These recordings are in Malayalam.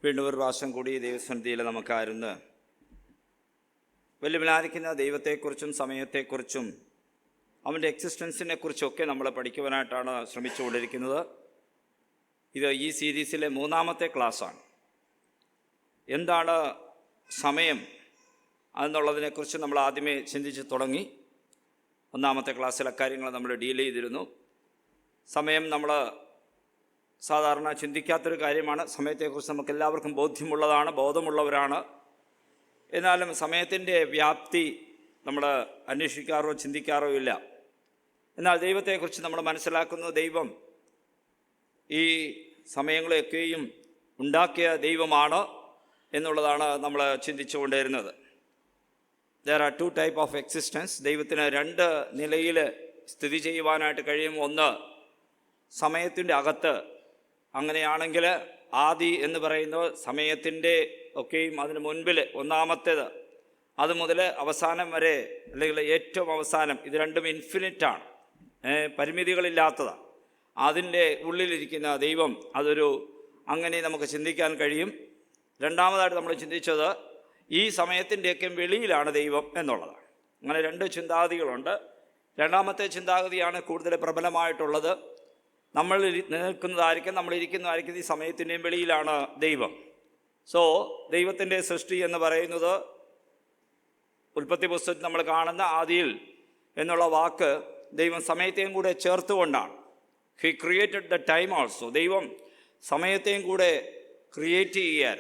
വീണ്ടും ഒരു പ്രാവശ്യം കൂടി ദൈവസന്നിധിയിൽ നമുക്കായിരുന്നു വെല്ലുവിളിക്കുന്ന ദൈവത്തെക്കുറിച്ചും സമയത്തെക്കുറിച്ചും അവൻ്റെ എക്സിസ്റ്റൻസിനെ കുറിച്ചൊക്കെ നമ്മൾ പഠിക്കുവാനായിട്ടാണ് ശ്രമിച്ചുകൊണ്ടിരിക്കുന്നത്. ഇത് ഈ സീരീസിലെ 3-ാമത്തെ ക്ലാസ്സാണ്. എന്താണ് സമയം എന്നുള്ളതിനെക്കുറിച്ച് നമ്മൾ ആദ്യമേ ചിന്തിച്ച് തുടങ്ങി. 1-ാമത്തെ ക്ലാസ്സിലെ കാര്യങ്ങൾ നമ്മൾ ഡീൽ ചെയ്തിരുന്നു. സമയം നമ്മൾ സാധാരണ ചിന്തിക്കാത്തൊരു കാര്യമാണ്. സമയത്തെക്കുറിച്ച് നമുക്ക് എല്ലാവർക്കും ബോധമുള്ളവരാണ്. എന്നാലും സമയത്തിൻ്റെ വ്യാപ്തി നമ്മൾ അന്വേഷിക്കാറോ ചിന്തിക്കാറോ ഇല്ല. എന്നാൽ ദൈവത്തെക്കുറിച്ച് നമ്മൾ മനസ്സിലാക്കുന്നു. ദൈവം ഈ സമയങ്ങളെയൊക്കെയും ഉണ്ടാക്കിയ ദൈവമാണ് എന്നുള്ളതാണ് നമ്മൾ ചിന്തിച്ചുകൊണ്ടിരുന്നത്. There are 2 types of existence. ദൈവത്തിന് 2 നിലയിൽ സ്ഥിതി ചെയ്യുവാനായിട്ട് കഴിയും. ഒന്ന്, സമയത്തിൻ്റെ അകത്ത്. അങ്ങനെയാണെങ്കിൽ ആദി എന്ന് പറയുന്നത് സമയത്തിൻ്റെ ഒക്കെയും അതിന് മുൻപിൽ ഒന്നാമത്തേത്, അത് മുതൽ അവസാനം വരെ, അല്ലെങ്കിൽ ഏറ്റവും അവസാനം, ഇത് രണ്ടും ഇൻഫിനിറ്റാണ്, പരിമിതികളില്ലാത്തതാണ്. അതിൻ്റെ ഉള്ളിലിരിക്കുന്ന ദൈവം, അതൊരു അങ്ങനെ നമുക്ക് ചിന്തിക്കാൻ കഴിയും. രണ്ടാമതായിട്ട് നമ്മൾ ചിന്തിച്ചത് ഈ സമയത്തിൻ്റെയൊക്കെ വെളിയിലാണ് ദൈവം എന്നുള്ളതാണ്. അങ്ങനെ 2 ചിന്താഗതികളുണ്ട്. രണ്ടാമത്തെ ചിന്താഗതിയാണ് കൂടുതൽ പ്രബലമായിട്ടുള്ളത്. നമ്മൾ നമ്മളിരിക്കുന്നതായിരിക്കും ഈ സമയത്തിൻ്റെയും വെളിയിലാണ് ദൈവം. ദൈവത്തിൻ്റെ സൃഷ്ടി എന്ന് പറയുന്നത് ഉൽപ്പത്തി പുസ്തകത്തിൽ നമ്മൾ കാണുന്ന ആദിയിൽ എന്നുള്ള വാക്ക് ദൈവം സമയത്തെയും കൂടെ ചേർത്തുകൊണ്ടാണ്. He created the time also. ദൈവം സമയത്തെയും കൂടെ ക്രിയേറ്റ് ചെയ്യാൻ.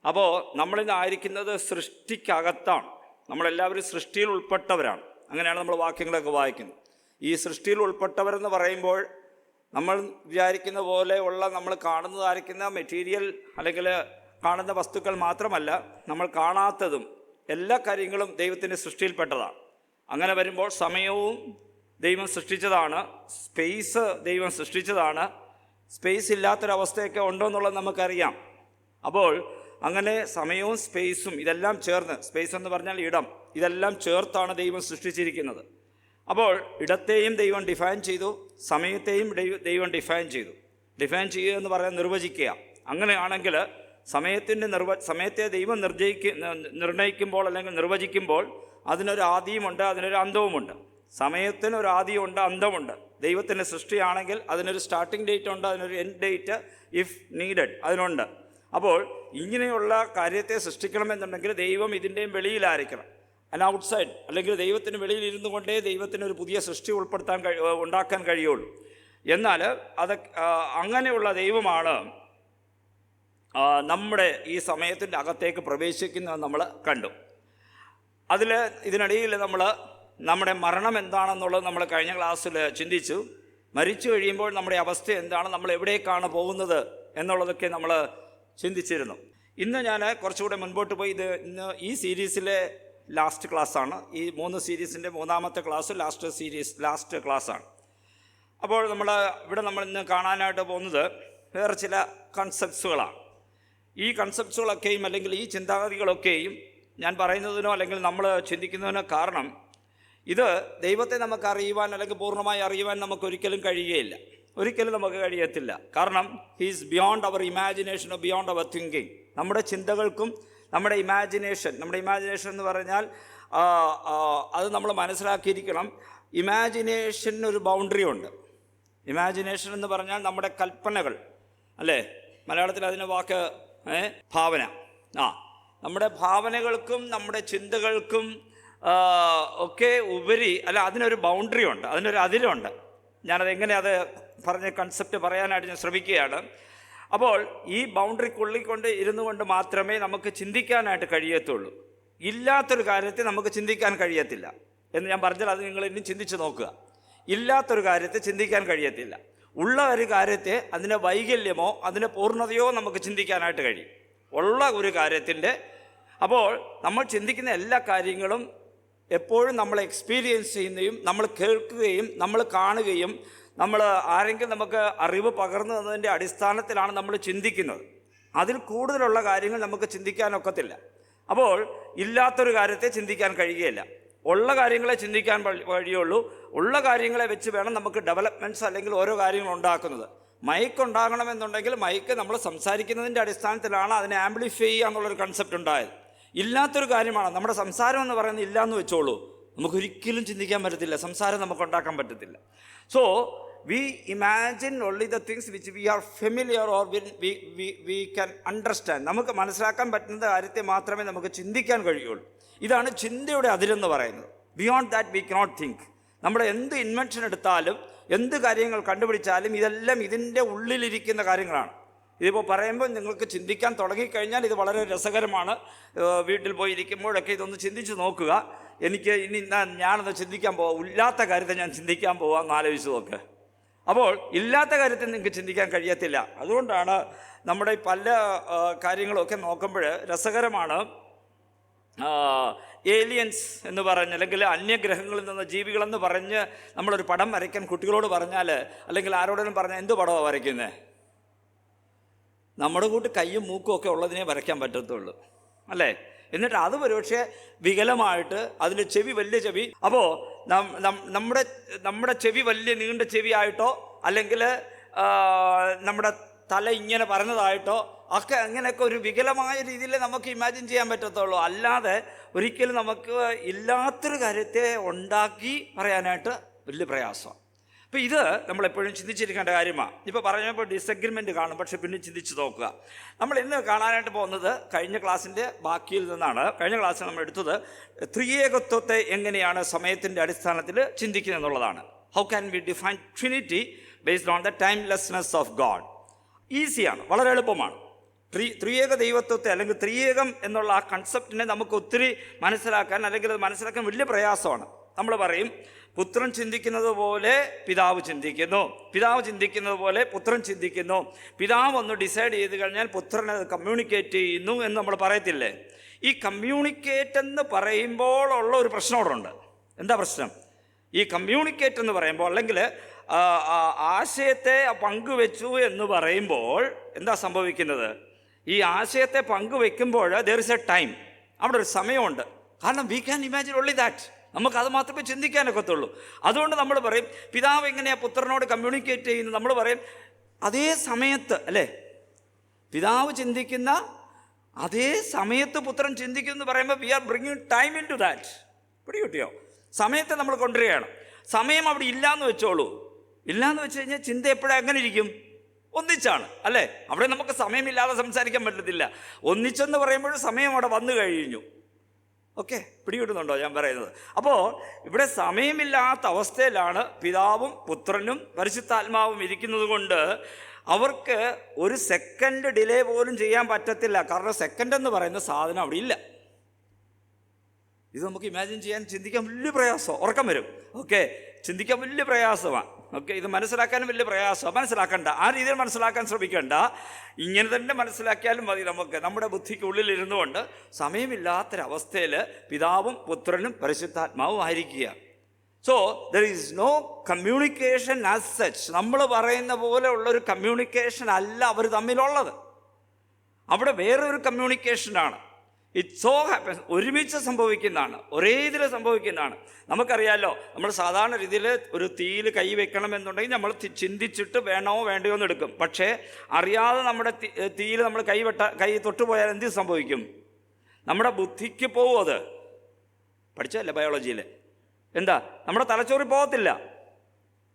അപ്പോൾ നമ്മളിന്നായിരിക്കുന്നത് സൃഷ്ടിക്കകത്താണ്. നമ്മളെല്ലാവരും സൃഷ്ടിയിൽ ഉൾപ്പെട്ടവരാണ്. അങ്ങനെയാണ് നമ്മൾ വാക്യങ്ങളൊക്കെ വായിക്കുന്നത്. ഈ സൃഷ്ടിയിൽ ഉൾപ്പെട്ടവരെന്ന് പറയുമ്പോൾ നമ്മൾ വിചാരിക്കുന്ന പോലെയുള്ള, നമ്മൾ കാണുന്നതായിരിക്കുന്ന മെറ്റീരിയൽ അല്ലെങ്കിൽ കാണുന്ന വസ്തുക്കൾ മാത്രമല്ല, നമ്മൾ കാണാത്തതും എല്ലാ കാര്യങ്ങളും ദൈവത്തിൻ്റെ സൃഷ്ടിയിൽപ്പെട്ടതാണ്. അങ്ങനെ വരുമ്പോൾ സമയവും ദൈവം സൃഷ്ടിച്ചതാണ്, സ്പേസ് ദൈവം സൃഷ്ടിച്ചതാണ്. സ്പേസ് ഇല്ലാത്തൊരവസ്ഥയൊക്കെ ഉണ്ടോ എന്നുള്ളത് നമുക്കറിയാം. അപ്പോൾ അങ്ങനെ സമയവും സ്പേസും ഇതെല്ലാം ചേർന്ന്, സ്പേസ് എന്ന് പറഞ്ഞാൽ ഇടം, ഇതെല്ലാം ചേർത്താണ് ദൈവം സൃഷ്ടിച്ചിരിക്കുന്നത്. അപ്പോൾ ഇടത്തെയും ദൈവം ഡിഫൈൻ ചെയ്തു, സമയത്തെയും ദൈവം ഡിഫൈൻ ചെയ്തു. ഡിഫൈൻ ചെയ്യുക എന്ന് പറയാൻ നിർവചിക്കുക. അങ്ങനെയാണെങ്കിൽ സമയത്തെ ദൈവം നിർണയിക്കുമ്പോൾ അല്ലെങ്കിൽ നിർവചിക്കുമ്പോൾ അതിനൊരു ആദിയുമുണ്ട്, അതിനൊരു അന്തവുമുണ്ട്. സമയത്തിനൊരു ആദിയുണ്ട്, അന്തമുണ്ട്. ദൈവത്തിൻ്റെ സൃഷ്ടിയാണെങ്കിൽ അതിനൊരു സ്റ്റാർട്ടിംഗ് ഡേറ്റ് ഉണ്ട്, അതിനൊരു എൻഡ് ഡേറ്റ് ഇഫ് നീഡഡ് അതിനുണ്ട്. അപ്പോൾ ഇങ്ങനെയുള്ള കാര്യത്തെ സൃഷ്ടിക്കണമെന്നുണ്ടെങ്കിൽ ദൈവം ഇതിൻ്റെയും വെളിയിലായിരിക്കണം, ഔട്ട്സൈഡ്. അല്ലെങ്കിൽ ദൈവത്തിന് വെളിയിൽ ഇരുന്നു കൊണ്ടേ ദൈവത്തിനൊരു പുതിയ സൃഷ്ടി ഉണ്ടാക്കാൻ കഴിയുള്ളൂ. എന്നാൽ അങ്ങനെയുള്ള ദൈവമാണ് നമ്മുടെ ഈ സമയത്തിൻ്റെ അകത്തേക്ക് പ്രവേശിക്കുന്നത് നമ്മൾ കണ്ടു. ഇതിനിടയിൽ നമ്മുടെ മരണം എന്താണെന്നുള്ളത് നമ്മൾ കഴിഞ്ഞ ക്ലാസ്സിൽ ചിന്തിച്ചു. മരിച്ചു കഴിയുമ്പോൾ നമ്മുടെ അവസ്ഥ എന്താണ്, നമ്മൾ എവിടേക്കാണ് പോകുന്നത് എന്നുള്ളതൊക്കെ നമ്മൾ ചിന്തിച്ചിരുന്നു. ഇന്ന് ഞാൻ കുറച്ചുകൂടെ മുൻപോട്ട് പോയി. ഇന്ന് ഈ സീരീസിലെ ലാസ്റ്റ് ക്ലാസ്സാണ്. ഈ 3 സീരീസിൻ്റെ 3-ാമത്തെ ക്ലാസ്, ലാസ്റ്റ് ക്ലാസ്സാണ്. അപ്പോൾ നമ്മൾ ഇന്ന് കാണാനായിട്ട് പോകുന്നത് വേറെ ചില കൺസെപ്റ്റ്സുകളാണ്. ഈ കൺസെപ്റ്റ്സുകളൊക്കെയും അല്ലെങ്കിൽ ഈ ചിന്താഗതികളൊക്കെയും ഞാൻ പറയുന്നതിനോ അല്ലെങ്കിൽ നമ്മൾ ചിന്തിക്കുന്നതിനോ കാരണം, ഇത് ദൈവത്തെ നമുക്ക് അറിയുവാൻ അല്ലെങ്കിൽ പൂർണ്ണമായി അറിയുവാൻ നമുക്കൊരിക്കലും കഴിയുകയില്ല. ഒരിക്കലും നമുക്ക് കഴിയത്തില്ല. കാരണം he is beyond our imagination, beyond our thinking. നമ്മുടെ ചിന്തകൾക്കും നമ്മുടെ ഇമാജിനേഷൻ എന്ന് പറഞ്ഞാൽ അത് നമ്മൾ മനസ്സിലാക്കിയിരിക്കണം. ഇമാജിനേഷനൊരു ബൗണ്ടറി ഉണ്ട്. ഇമാജിനേഷൻ എന്ന് പറഞ്ഞാൽ നമ്മുടെ കൽപ്പനകൾ, അല്ലേ? മലയാളത്തിൽ അതിന് വാക്ക് ഭാവന. നമ്മുടെ ഭാവനകൾക്കും നമ്മുടെ ചിന്തകൾക്കും ഒക്കെ ഉപരി അതിനൊരു ബൗണ്ടറി ഉണ്ട്, അതിനൊരു അതിരുണ്ട്. അത് പറഞ്ഞ കൺസെപ്റ്റ് പറയാനായിട്ട് ഞാൻ ശ്രമിക്കുകയാണ്. അപ്പോൾ ഈ ബൗണ്ടറിക്കുള്ളിക്കൊണ്ട് ഇരുന്നു കൊണ്ട് മാത്രമേ നമുക്ക് ചിന്തിക്കാനായിട്ട് കഴിയത്തുള്ളൂ. ഇല്ലാത്തൊരു കാര്യത്തെ നമുക്ക് ചിന്തിക്കാൻ കഴിയത്തില്ല എന്ന് ഞാൻ പറഞ്ഞാൽ അത് നിങ്ങൾ ഇനി ചിന്തിച്ച് നോക്കുക. ഇല്ലാത്തൊരു കാര്യത്തെ ചിന്തിക്കാൻ കഴിയത്തില്ല. ഉള്ള ഒരു കാര്യത്തെ അതിൻ്റെ വൈകല്യമോ അതിൻ്റെ പൂർണ്ണതയോ നമുക്ക് ചിന്തിക്കാനായിട്ട് കഴിയും. ഉള്ള ഒരു കാര്യത്തിൻ്റെ അപ്പോൾ നമ്മൾ ചിന്തിക്കുന്ന എല്ലാ കാര്യങ്ങളും എപ്പോഴും നമ്മൾ എക്സ്പീരിയൻസ് ചെയ്യുകയും നമ്മൾ കേൾക്കുകയും നമ്മൾ കാണുകയും നമ്മൾ ആരെങ്കിലും നമുക്ക് അറിവ് പകർന്നു തന്നതിൻ്റെ അടിസ്ഥാനത്തിലാണ് നമ്മൾ ചിന്തിക്കുന്നത്. അതിൽ കൂടുതലുള്ള കാര്യങ്ങൾ നമുക്ക് ചിന്തിക്കാനൊക്കത്തില്ല. അപ്പോൾ ഇല്ലാത്തൊരു കാര്യത്തെ ചിന്തിക്കാൻ കഴിയുകയില്ല. ഉള്ള കാര്യങ്ങളെ ചിന്തിക്കാൻ കഴിയുള്ളൂ. ഉള്ള കാര്യങ്ങളെ വെച്ച് വേണം നമുക്ക് ഡെവലപ്മെൻറ്റ്സ് അല്ലെങ്കിൽ ഓരോ കാര്യങ്ങൾ ഉണ്ടാക്കുന്നത്. മൈക്ക് ഉണ്ടാകണമെന്നുണ്ടെങ്കിൽ മൈക്ക് നമ്മൾ സംസാരിക്കുന്നതിൻ്റെ അടിസ്ഥാനത്തിലാണ് അതിനെ ആംപ്ലിഫൈ ചെയ്യുക എന്നുള്ളൊരു കൺസെപ്റ്റ് ഉണ്ടായത്. ഇല്ലാത്തൊരു കാര്യമാണ് നമ്മുടെ സംസാരം എന്ന് പറയുന്നത്. ഇല്ലയെന്ന് വെച്ചോളൂ, നമുക്കൊരിക്കലും ചിന്തിക്കാൻ പറ്റത്തില്ല, സംസാരം നമുക്ക് ഉണ്ടാക്കാൻ പറ്റത്തില്ല. So we imagine only the things which we R familiar or we can understand. നമുക്ക് മനസ്സിലാക്കാൻ പറ്റുന്ന കാര്യത്തെ മാത്രമേ നമുക്ക് ചിന്തിക്കാൻ കഴിയുള്ളൂ. ഇതാണ് ചിന്തയുടെ അതിരെന്ന് പറയുന്നത്. Beyond that we cannot think. നമ്മുടെ എന്ത് ഇൻവെൻഷൻ എടുത്താലും എന്ത് കാര്യങ്ങൾ കണ്ടുപിടിച്ചാലും ഇതെല്ലാം ഇതിൻ്റെ ഉള്ളിലിരിക്കുന്ന കാര്യങ്ങളാണ്. ഇതിപ്പോൾ പറയുമ്പോൾ നിങ്ങൾക്ക് ചിന്തിക്കാൻ തുടങ്ങിക്കഴിഞ്ഞാൽ ഇത് വളരെ രസകരമാണ്. വീട്ടിൽ പോയി ഇരിക്കുമ്പോഴൊക്കെ ഇതൊന്ന് ചിന്തിച്ച് നോക്കുക. എനിക്ക് ഇനി ഞാനൊന്ന് ചിന്തിക്കാൻ പോവാം, ഇല്ലാത്ത കാര്യത്തെ ഞാൻ ചിന്തിക്കാൻ പോവാമെന്ന് ആലോചിച്ച് നോക്ക്. അപ്പോൾ ഇല്ലാത്ത കാര്യത്തിൽ നിങ്ങൾക്ക് ചിന്തിക്കാൻ കഴിയത്തില്ല. അതുകൊണ്ടാണ് നമ്മുടെ പല കാര്യങ്ങളൊക്കെ നോക്കുമ്പോൾ രസകരമാണ്. ഏലിയൻസ് എന്ന് പറഞ്ഞ്, അല്ലെങ്കിൽ അന്യഗ്രഹങ്ങളിൽ നിന്ന് ജീവികളെന്ന് പറഞ്ഞ് നമ്മളൊരു പടം വരയ്ക്കാൻ കുട്ടികളോട് പറഞ്ഞാൽ, അല്ലെങ്കിൽ ആരോടെങ്കിലും പറഞ്ഞാൽ എന്ത് പടമാണ് വരയ്ക്കുന്നത്? നമ്മുടെ കൂട്ട് കയ്യും മൂക്കും ഒക്കെ ഉള്ളതിനെ വരയ്ക്കാൻ പറ്റത്തുള്ളൂ, അല്ലേ? എന്നിട്ട് അത് ഒരുപക്ഷെ വികലമായിട്ട് അതിൻ്റെ ചെവി വലിയ ചെവി. അപ്പോൾ നമ്മുടെ ചെവി വലിയ നീണ്ട ചെവിയായിട്ടോ, അല്ലെങ്കിൽ നമ്മുടെ തല ഇങ്ങനെ പരന്നതായിട്ടോ ഒക്കെ, അങ്ങനെയൊക്കെ ഒരു വികലമായ രീതിയിൽ നമുക്ക് ഇമാജിൻ ചെയ്യാൻ പറ്റത്തുള്ളൂ. അല്ലാതെ ഒരിക്കലും നമുക്ക് ഇല്ലാത്തൊരു കാര്യത്തെ ഉണ്ടാക്കി പറയാനായിട്ട് വലിയ പ്രയാസമാണ്. അപ്പോൾ ഇത് നമ്മളെപ്പോഴും ചിന്തിച്ചിരിക്കേണ്ട കാര്യമാണ്. ഇപ്പോൾ പറഞ്ഞപ്പോൾ ഡിസഗ്രിമെൻ്റ് കാണും, പക്ഷെ പിന്നെ ചിന്തിച്ച് നോക്കുക. നമ്മൾ ഇന്ന് കാണാനായിട്ട് പോകുന്നത് കഴിഞ്ഞ ക്ലാസ്സിൻ്റെ ബാക്കിയിൽ നിന്നാണ്. കഴിഞ്ഞ ക്ലാസ്സിൽ നമ്മൾ എടുത്തത് ത്രിയേകത്വത്തെ എങ്ങനെയാണ് സമയത്തിൻ്റെ അടിസ്ഥാനത്തിൽ ചിന്തിക്കുന്നത് എന്നുള്ളതാണ്. How can we define Trinity based on the ടൈംലെസ്നെസ് of God. ഈസിയാണ്, വളരെ എളുപ്പമാണ്. ത്രിയേക ദൈവത്വത്തെ അല്ലെങ്കിൽ ത്രിയേകം എന്നുള്ള ആ കൺസെപ്റ്റിനെ നമുക്ക് ഒത്തിരി മനസ്സിലാക്കാൻ, അല്ലെങ്കിൽ അത് മനസ്സിലാക്കാൻ വലിയ പ്രയാസമാണ്. നമ്മൾ പറയും പുത്രൻ ചിന്തിക്കുന്നത് പോലെ പിതാവ് ചിന്തിക്കുന്നു, പിതാവ് ചിന്തിക്കുന്നത് പോലെ പുത്രൻ ചിന്തിക്കുന്നു, പിതാവ് ഒന്ന് ഡിസൈഡ് ചെയ്ത് കഴിഞ്ഞാൽ പുത്രൻ അത് കമ്മ്യൂണിക്കേറ്റ് ചെയ്യുന്നു എന്ന് നമ്മൾ പറയത്തില്ലേ? ഈ കമ്മ്യൂണിക്കേറ്റ് എന്ന് പറയുമ്പോൾ ഉള്ള ഒരു പ്രശ്നം അവിടെ ഉണ്ട്. എന്താ പ്രശ്നം? ഈ കമ്മ്യൂണിക്കേറ്റ് എന്ന് പറയുമ്പോൾ, അല്ലെങ്കിൽ ആശയത്തെ പങ്കുവെച്ചു എന്ന് പറയുമ്പോൾ എന്താ സംഭവിക്കുന്നത്? ഈ ആശയത്തെ പങ്കുവെക്കുമ്പോൾ ദർ ഇസ് എ ടൈം, അവിടെ ഒരു സമയമുണ്ട്. കാരണം we can imagine only that. നമുക്കത് മാത്രമേ ചിന്തിക്കാനൊക്കത്തുള്ളൂ. അതുകൊണ്ട് നമ്മൾ പറയും പിതാവ് എങ്ങനെയാണ് പുത്രനോട് കമ്മ്യൂണിക്കേറ്റ് ചെയ്യുന്നത്? നമ്മൾ പറയും അതേ സമയത്ത്, അല്ലേ? പിതാവ് ചിന്തിക്കുന്ന അതേ സമയത്ത് പുത്രൻ ചിന്തിക്കുന്നു എന്ന് പറയുമ്പോൾ we are bringing time into that. പിടികിട്ടിയോ? സമയത്തെ നമ്മൾ കൊണ്ടുവരികയാണ്. സമയം അവിടെ ഇല്ലയെന്ന് വെച്ചോളൂ. ഇല്ലയെന്ന് വെച്ച് കഴിഞ്ഞാൽ ചിന്ത എപ്പോഴും എങ്ങനെ ഇരിക്കും? ഒന്നിച്ചാണ്, അല്ലേ? അവിടെ നമുക്ക് സമയമില്ലാതെ സംസാരിക്കാൻ പറ്റത്തില്ല. ഒന്നിച്ചെന്ന് പറയുമ്പോൾ സമയം അവിടെ വന്നു കഴിഞ്ഞു. ഓക്കെ, പിടികിട്ടുന്നുണ്ടോ ഞാൻ പറയുന്നത്? അപ്പോൾ ഇവിടെ സമയമില്ലാത്ത അവസ്ഥയിലാണ് പിതാവും പുത്രനും പരിശുദ്ധാത്മാവും ഇരിക്കുന്നത് കൊണ്ട് അവർക്ക് ഒരു സെക്കൻഡ് ഡിലേ പോലും ചെയ്യാൻ പറ്റത്തില്ല. കാരണം സെക്കൻഡ് എന്ന് പറയുന്ന സാധനം അവിടെ ഇല്ല. ഇത് നമുക്ക് ഇമാജിൻ ചെയ്യാൻ, ചിന്തിക്കാൻ വലിയ പ്രയാസമാണ്. ഉറക്കം വരും. ഓക്കെ, ചിന്തിക്കാൻ വലിയ പ്രയാസമാണ്. ഓക്കെ, ഇത് മനസ്സിലാക്കാനും വലിയ പ്രയാസമാണ്. മനസ്സിലാക്കണ്ട, ആ രീതിയിൽ മനസ്സിലാക്കാൻ ശ്രമിക്കണ്ട. ഇങ്ങനെ തന്നെ മനസ്സിലാക്കിയാലും മതി. നമുക്ക് നമ്മുടെ ബുദ്ധിക്കുള്ളിൽ ഇരുന്നു കൊണ്ട് സമയമില്ലാത്തൊരവസ്ഥയിൽ പിതാവും പുത്രനും പരിശുദ്ധാത്മാവും ആയിരിക്കുക. So there is no communication as such. നമ്മൾ പറയുന്ന പോലെ ഉള്ളൊരു കമ്മ്യൂണിക്കേഷൻ അല്ല അവർ തമ്മിലുള്ളത്. അവിടെ വേറൊരു കമ്മ്യൂണിക്കേഷനാണ്. ഇറ്റ് സോ ഹാപ്പൻസ്, ഒരുമിച്ച് സംഭവിക്കുന്നതാണ്, ഒരേ ഇതിൽ സംഭവിക്കുന്നതാണ്. നമുക്കറിയാമല്ലോ, നമ്മൾ സാധാരണ രീതിയിൽ ഒരു തീയിൽ കൈ വെക്കണമെന്നുണ്ടെങ്കിൽ നമ്മൾ ചിന്തിച്ചിട്ട് വേണോ വേണ്ടയോ എന്ന് എടുക്കും. പക്ഷേ അറിയാതെ നമ്മുടെ തീയിൽ നമ്മൾ കൈ തൊട്ടുപോയാൽ എന്ത് സംഭവിക്കും? നമ്മുടെ ബുദ്ധിക്ക് പോവും. അത് പഠിച്ചതല്ലേ ബയോളജിയിൽ? എന്താ, നമ്മുടെ തലച്ചോറിൽ പോകത്തില്ല.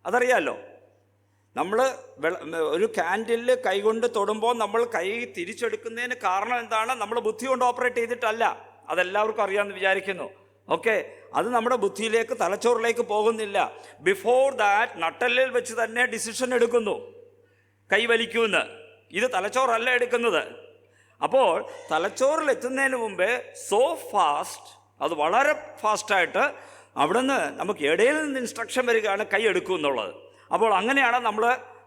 അതറിയാമല്ലോ. നമ്മൾ ഒരു ക്യാൻഡിലിൽ കൈകൊണ്ട് തൊടുമ്പോൾ നമ്മൾ കൈ തിരിച്ചെടുക്കുന്നതിന് കാരണം എന്താണ്? നമ്മൾ ബുദ്ധി കൊണ്ട് ഓപ്പറേറ്റ് ചെയ്തിട്ടല്ല. അതെല്ലാവർക്കും അറിയാമെന്ന് വിചാരിക്കുന്നു. ഓക്കെ, അത് നമ്മുടെ ബുദ്ധിയിലേക്ക്, തലച്ചോറിലേക്ക് പോകുന്നില്ല. ബിഫോർ ദാറ്റ് നട്ടെല്ലിൽ വെച്ച് തന്നെ ഡിസിഷൻ എടുക്കുന്നു, കൈ വലിക്കുമെന്ന്. ഇത് തലച്ചോറല്ല എടുക്കുന്നത്. അപ്പോൾ തലച്ചോറിൽ എത്തുന്നതിന് മുമ്പേ സോ ഫാസ്റ്റ്, അത് വളരെ ഫാസ്റ്റായിട്ട് അവിടുന്ന് നമുക്ക് ഇടയിൽ നിന്ന് ഇൻസ്ട്രക്ഷൻ വരികയാണ് കൈ എടുക്കും എന്നുള്ളത്. അപ്പോൾ അങ്ങനെയാണ് നമ്മൾ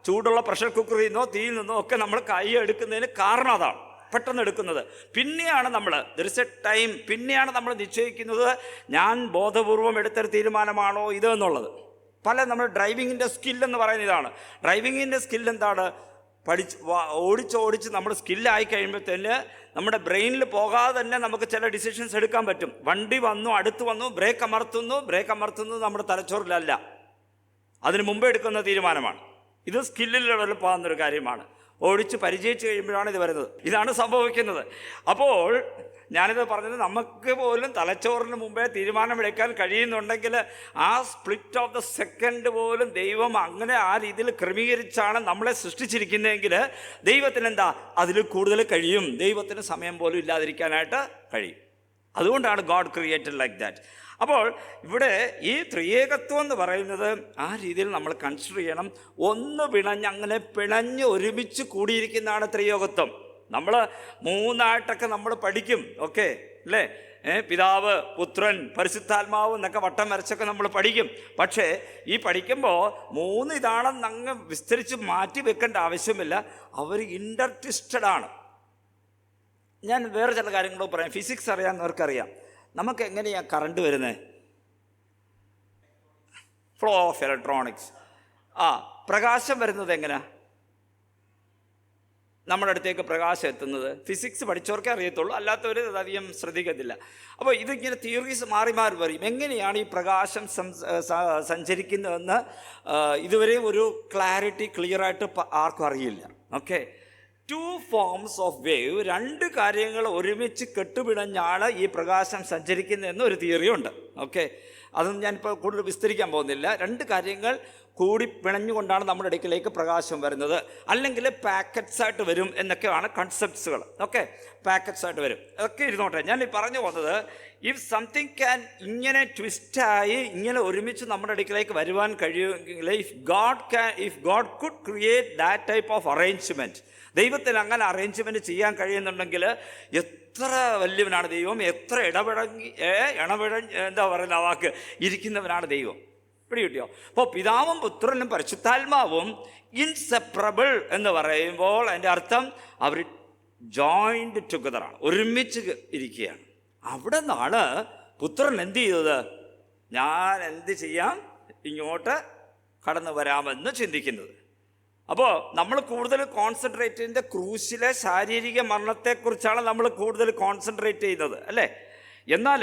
ചൂടുള്ള പ്രഷർ കുക്കറിൽ നിന്നോ തീയിൽ നിന്നോ ഒക്കെ നമ്മൾ കൈ എടുക്കുന്നതിന് കാരണം അതാണ്, പെട്ടെന്ന് എടുക്കുന്നത്. പിന്നെയാണ് നമ്മൾ ദർ ഇസ് എ ടൈം, പിന്നെയാണ് നമ്മൾ നിശ്ചയിക്കുന്നത് ഞാൻ ബോധപൂർവം എടുത്തൊരു തീരുമാനമാണോ ഇത് എന്നുള്ളത്. നമ്മൾ ഡ്രൈവിങ്ങിൻ്റെ സ്കില്ലെന്ന് പറയുന്ന ഇതാണ്. ഡ്രൈവിങ്ങിൻ്റെ സ്കിൽ എന്താണ്? ഓടിച്ച് നമ്മൾ സ്കില്ലായി കഴിയുമ്പോഴത്തേന് നമ്മുടെ ബ്രെയിനിൽ പോകാതെ തന്നെ നമുക്ക് ചില ഡിസിഷൻസ് എടുക്കാൻ പറ്റും. വണ്ടി വന്നു, അടുത്ത് വന്നു, ബ്രേക്ക് അമർത്തുന്നു നമ്മുടെ തലച്ചോറിലല്ല, അതിന് മുമ്പേ എടുക്കുന്ന തീരുമാനമാണ്. ഇത് സ്കില്ലിൽ ഡെവലപ്പാകുന്നൊരു കാര്യമാണ്. ഓടിച്ച് പരിചയിച്ച് കഴിയുമ്പോഴാണ് ഇത് വരുന്നത്. ഇതാണ് സംഭവിക്കുന്നത്. അപ്പോൾ ഞാനിത് പറഞ്ഞത് നമുക്ക് പോലും തലച്ചോറിന് മുമ്പേ തീരുമാനമെടുക്കാൻ കഴിയുന്നുണ്ടെങ്കിൽ ആ സ്പ്ലിറ്റ് ഓഫ് ദ സെക്കൻഡ് പോലും ദൈവം അങ്ങനെ ആ രീതിയിൽ ക്രമീകരിച്ചാണ് നമ്മളെ സൃഷ്ടിച്ചിരിക്കുന്നതെങ്കിൽ ദൈവത്തിന് എന്താ അതിൽ കൂടുതൽ കഴിയും. ദൈവത്തിന് സമയം പോലും ഇല്ലാതിരിക്കാനായിട്ട് കഴിയും. അതുകൊണ്ടാണ് ഗോഡ് ക്രിയേറ്റഡ് ലൈക്ക് ദാറ്റ്. അപ്പോൾ ഇവിടെ ഈ ത്രിയേകത്വം എന്ന് പറയുന്നത് ആ രീതിയിൽ നമ്മൾ കൺസിഡർ ചെയ്യണം. ഒന്ന് അങ്ങനെ പിണഞ്ഞ് ഒരുമിച്ച് കൂടിയിരിക്കുന്നതാണ് ത്രിയോഗത്വം. നമ്മൾ മൂന്നായിട്ടൊക്കെ നമ്മൾ പഠിക്കും, ഓക്കെ അല്ലേ? പിതാവ്, പുത്രൻ, പരിശുദ്ധാത്മാവ് എന്നൊക്കെ വട്ടം വരച്ചൊക്കെ നമ്മൾ പഠിക്കും. പക്ഷേ ഈ പഠിക്കുമ്പോൾ മൂന്ന് ഇതാണെന്ന് അങ്ങ് വിസ്തരിച്ച് മാറ്റി വെക്കേണ്ട ആവശ്യമില്ല. അവർ ഇൻ്റർട്വിസ്റ്റഡ് ആണ്. ഞാൻ വേറെ ചില കാര്യങ്ങളോ പറയാം. ഫിസിക്സ് അറിയാവുന്നവർക്കറിയാം, നമുക്ക് എങ്ങനെയാണ് കറണ്ട് വരുന്നത്? Flow of electronics. പ്രകാശം വരുന്നത് എങ്ങനെയാണ്? നമ്മുടെ അടുത്തേക്ക് പ്രകാശം എത്തുന്നത് ഫിസിക്സ് പഠിച്ചവർക്കേ അറിയത്തുള്ളൂ, അല്ലാത്തവർ അധികം ശ്രദ്ധിക്കത്തില്ല. അപ്പോൾ ഇതിങ്ങനെ തിയറീസ് മാറി മാറി വരും. എങ്ങനെയാണ് ഈ പ്രകാശം സഞ്ചരിക്കുന്നതെന്ന് ഇതുവരെ ഒരു ക്ലിയറായിട്ട് ആർക്കും അറിയില്ല. ഓക്കെ, 2 ഫോംസ് ഓഫ് വേവ്, 2 കാര്യങ്ങൾ ഒരുമിച്ച് കെട്ടുപിണഞ്ഞാണ് ഈ പ്രകാശം സഞ്ചരിക്കുന്നതെന്ന് ഒരു തിയറിയുണ്ട്. ഓക്കെ, അതൊന്നും ഞാനിപ്പോൾ കൂടുതൽ വിസ്തരിക്കാൻ പോകുന്നില്ല. 2 കാര്യങ്ങൾ കൂടി പിണഞ്ഞുകൊണ്ടാണ് നമ്മുടെ അടുക്കിലേക്ക് പ്രകാശം വരുന്നത്. അല്ലെങ്കിൽ പാക്കറ്റ്സ് ആയിട്ട് വരും എന്നൊക്കെയാണ് കൺസെപ്റ്റ്സുകൾ. ഓക്കെ, പാക്കറ്റ്സ് ആയിട്ട് വരും. ഒക്കെ ഇരുന്നോട്ടെ. ഞാൻ ഈ പറഞ്ഞു പോകുന്നത്, ഇഫ് സംതിങ് ക്യാൻ ഇങ്ങനെ ട്വിസ്റ്റായി ഇങ്ങനെ ഒരുമിച്ച് നമ്മുടെ അടുക്കിലേക്ക് വരുവാൻ കഴിയുമെങ്കിൽ, if God could create that type of arrangement, ദൈവത്തിന് അങ്ങനെ അറേഞ്ച്മെൻറ്റ് ചെയ്യാൻ കഴിയുന്നുണ്ടെങ്കിൽ എത്ര വലിയവനാണ് ദൈവം, എത്ര എന്താ പറയുന്ന വാക്ക് ഇരിക്കുന്നവനാണ് ദൈവം. പിടികിട്ടിയോ? അപ്പോൾ പിതാവും പുത്രനും പരിശുദ്ധാത്മാവും ഇൻസെപ്പറബിൾ എന്ന് പറയുമ്പോൾ അതിൻ്റെ അർത്ഥം അവർ ജോയിൻഡ് ടുഗദറാണ്, ഒരുമിച്ച് ഇരിക്കുകയാണ്. അവിടെ നിന്നാണ് പുത്രൻ എന്ത് ചെയ്തത്? ഞാൻ എന്ത് ചെയ്യാം, ഇങ്ങോട്ട് കടന്നു വരാമെന്ന് ചിന്തിക്കുന്നത്. അപ്പോൾ നമ്മൾ കൂടുതൽ കോൺസെൻട്രേറ്റ് ചെയ്യുന്നത് ക്രൂശിലെ ശാരീരിക മരണത്തെക്കുറിച്ചാണ് നമ്മൾ കൂടുതൽ കോൺസെൻട്രേറ്റ് ചെയ്യുന്നത്, അല്ലേ? എന്നാൽ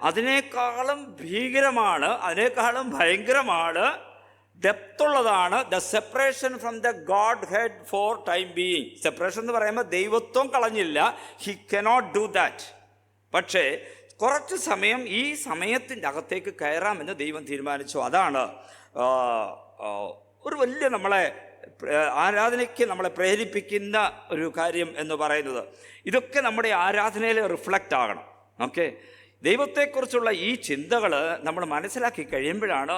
അതിനേക്കാളും ഭീകരമാണ്, അതിനേക്കാളും ഭയങ്കരമാണ്, ഡെപ്തുള്ളതാണ് the separation from the godhead for time being. Separation എന്ന് പറയുമ്പോൾ ദൈവത്വം കളഞ്ഞില്ല, ഹി കനോട്ട് ഡു ദാറ്റ്. പക്ഷേ കുറച്ച് സമയം ഈ സമയത്തിൻ്റെ അകത്തേക്ക് കയറാമെന്ന് ദൈവം തീരുമാനിച്ചു. അതാണ് ഒരു വലിയ നമ്മളെ ആരാധനയ്ക്ക് നമ്മളെ പ്രേരിപ്പിക്കുന്ന ഒരു കാര്യം എന്ന് പറയുന്നത്. ഇതൊക്കെ നമ്മുടെ ആരാധനയിൽ റിഫ്ലക്റ്റ് ആകണം. ഓക്കെ, ദൈവത്തെക്കുറിച്ചുള്ള ഈ ചിന്തകൾ നമ്മൾ മനസ്സിലാക്കി കഴിയുമ്പോഴാണ്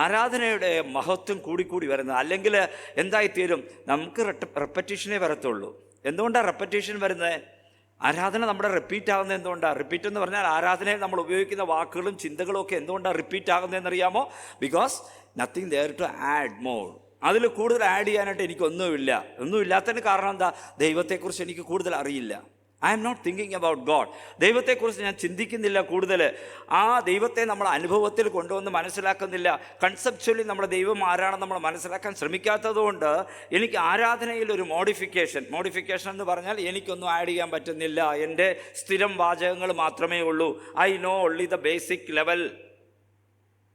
ആരാധനയുടെ മഹത്വം കൂടിക്കൂടി വരുന്നത്. അല്ലെങ്കിൽ എന്തായിത്തീരും, നമുക്ക് റെപ്പറ്റീഷനേ വരത്തുള്ളൂ. എന്തുകൊണ്ടാണ് റെപ്പറ്റീഷൻ വരുന്നത്? ആരാധന നമ്മുടെ റിപ്പീറ്റ് ആകുന്നത് എന്തുകൊണ്ടാണ്? റിപ്പീറ്റ് എന്ന് പറഞ്ഞാൽ ആരാധനയിൽ നമ്മൾ ഉപയോഗിക്കുന്ന വാക്കുകളും ചിന്തകളും ഒക്കെ എന്തുകൊണ്ടാണ് റിപ്പീറ്റ് ആകുന്നതെന്ന് അറിയാമോ? Because nothing there to add more. അതിൽ കൂടുതൽ ആഡ് ചെയ്യാനായിട്ട് എനിക്കൊന്നുമില്ല. ഒന്നുമില്ലാത്തതിന് കാരണം എന്താ? ദൈവത്തെക്കുറിച്ച് എനിക്ക് കൂടുതൽ അറിയില്ല. I am not thinking about God. ദൈവത്തെക്കുറിച്ച് ഞാൻ ചിന്തിക്കുന്നില്ല കൂടുതൽ. ആ ദൈവത്തെ നമ്മൾ അനുഭവത്തിൽ കൊണ്ടുവന്ന് മനസ്സിലാക്കുന്നില്ല. കൺസെപ്ച്വലി നമ്മുടെ ദൈവം ആരാണെന്ന് നമ്മൾ മനസ്സിലാക്കാൻ ശ്രമിക്കാത്തതുകൊണ്ട് എനിക്ക് ആരാധനയിൽ ഒരു മോഡിഫിക്കേഷൻ എന്ന് പറഞ്ഞാൽ എനിക്കൊന്നും ആഡ് ചെയ്യാൻ പറ്റുന്നില്ല. എൻ്റെ സ്ഥിരം വാചകങ്ങൾ മാത്രമേ ഉള്ളൂ. I know only the basic level.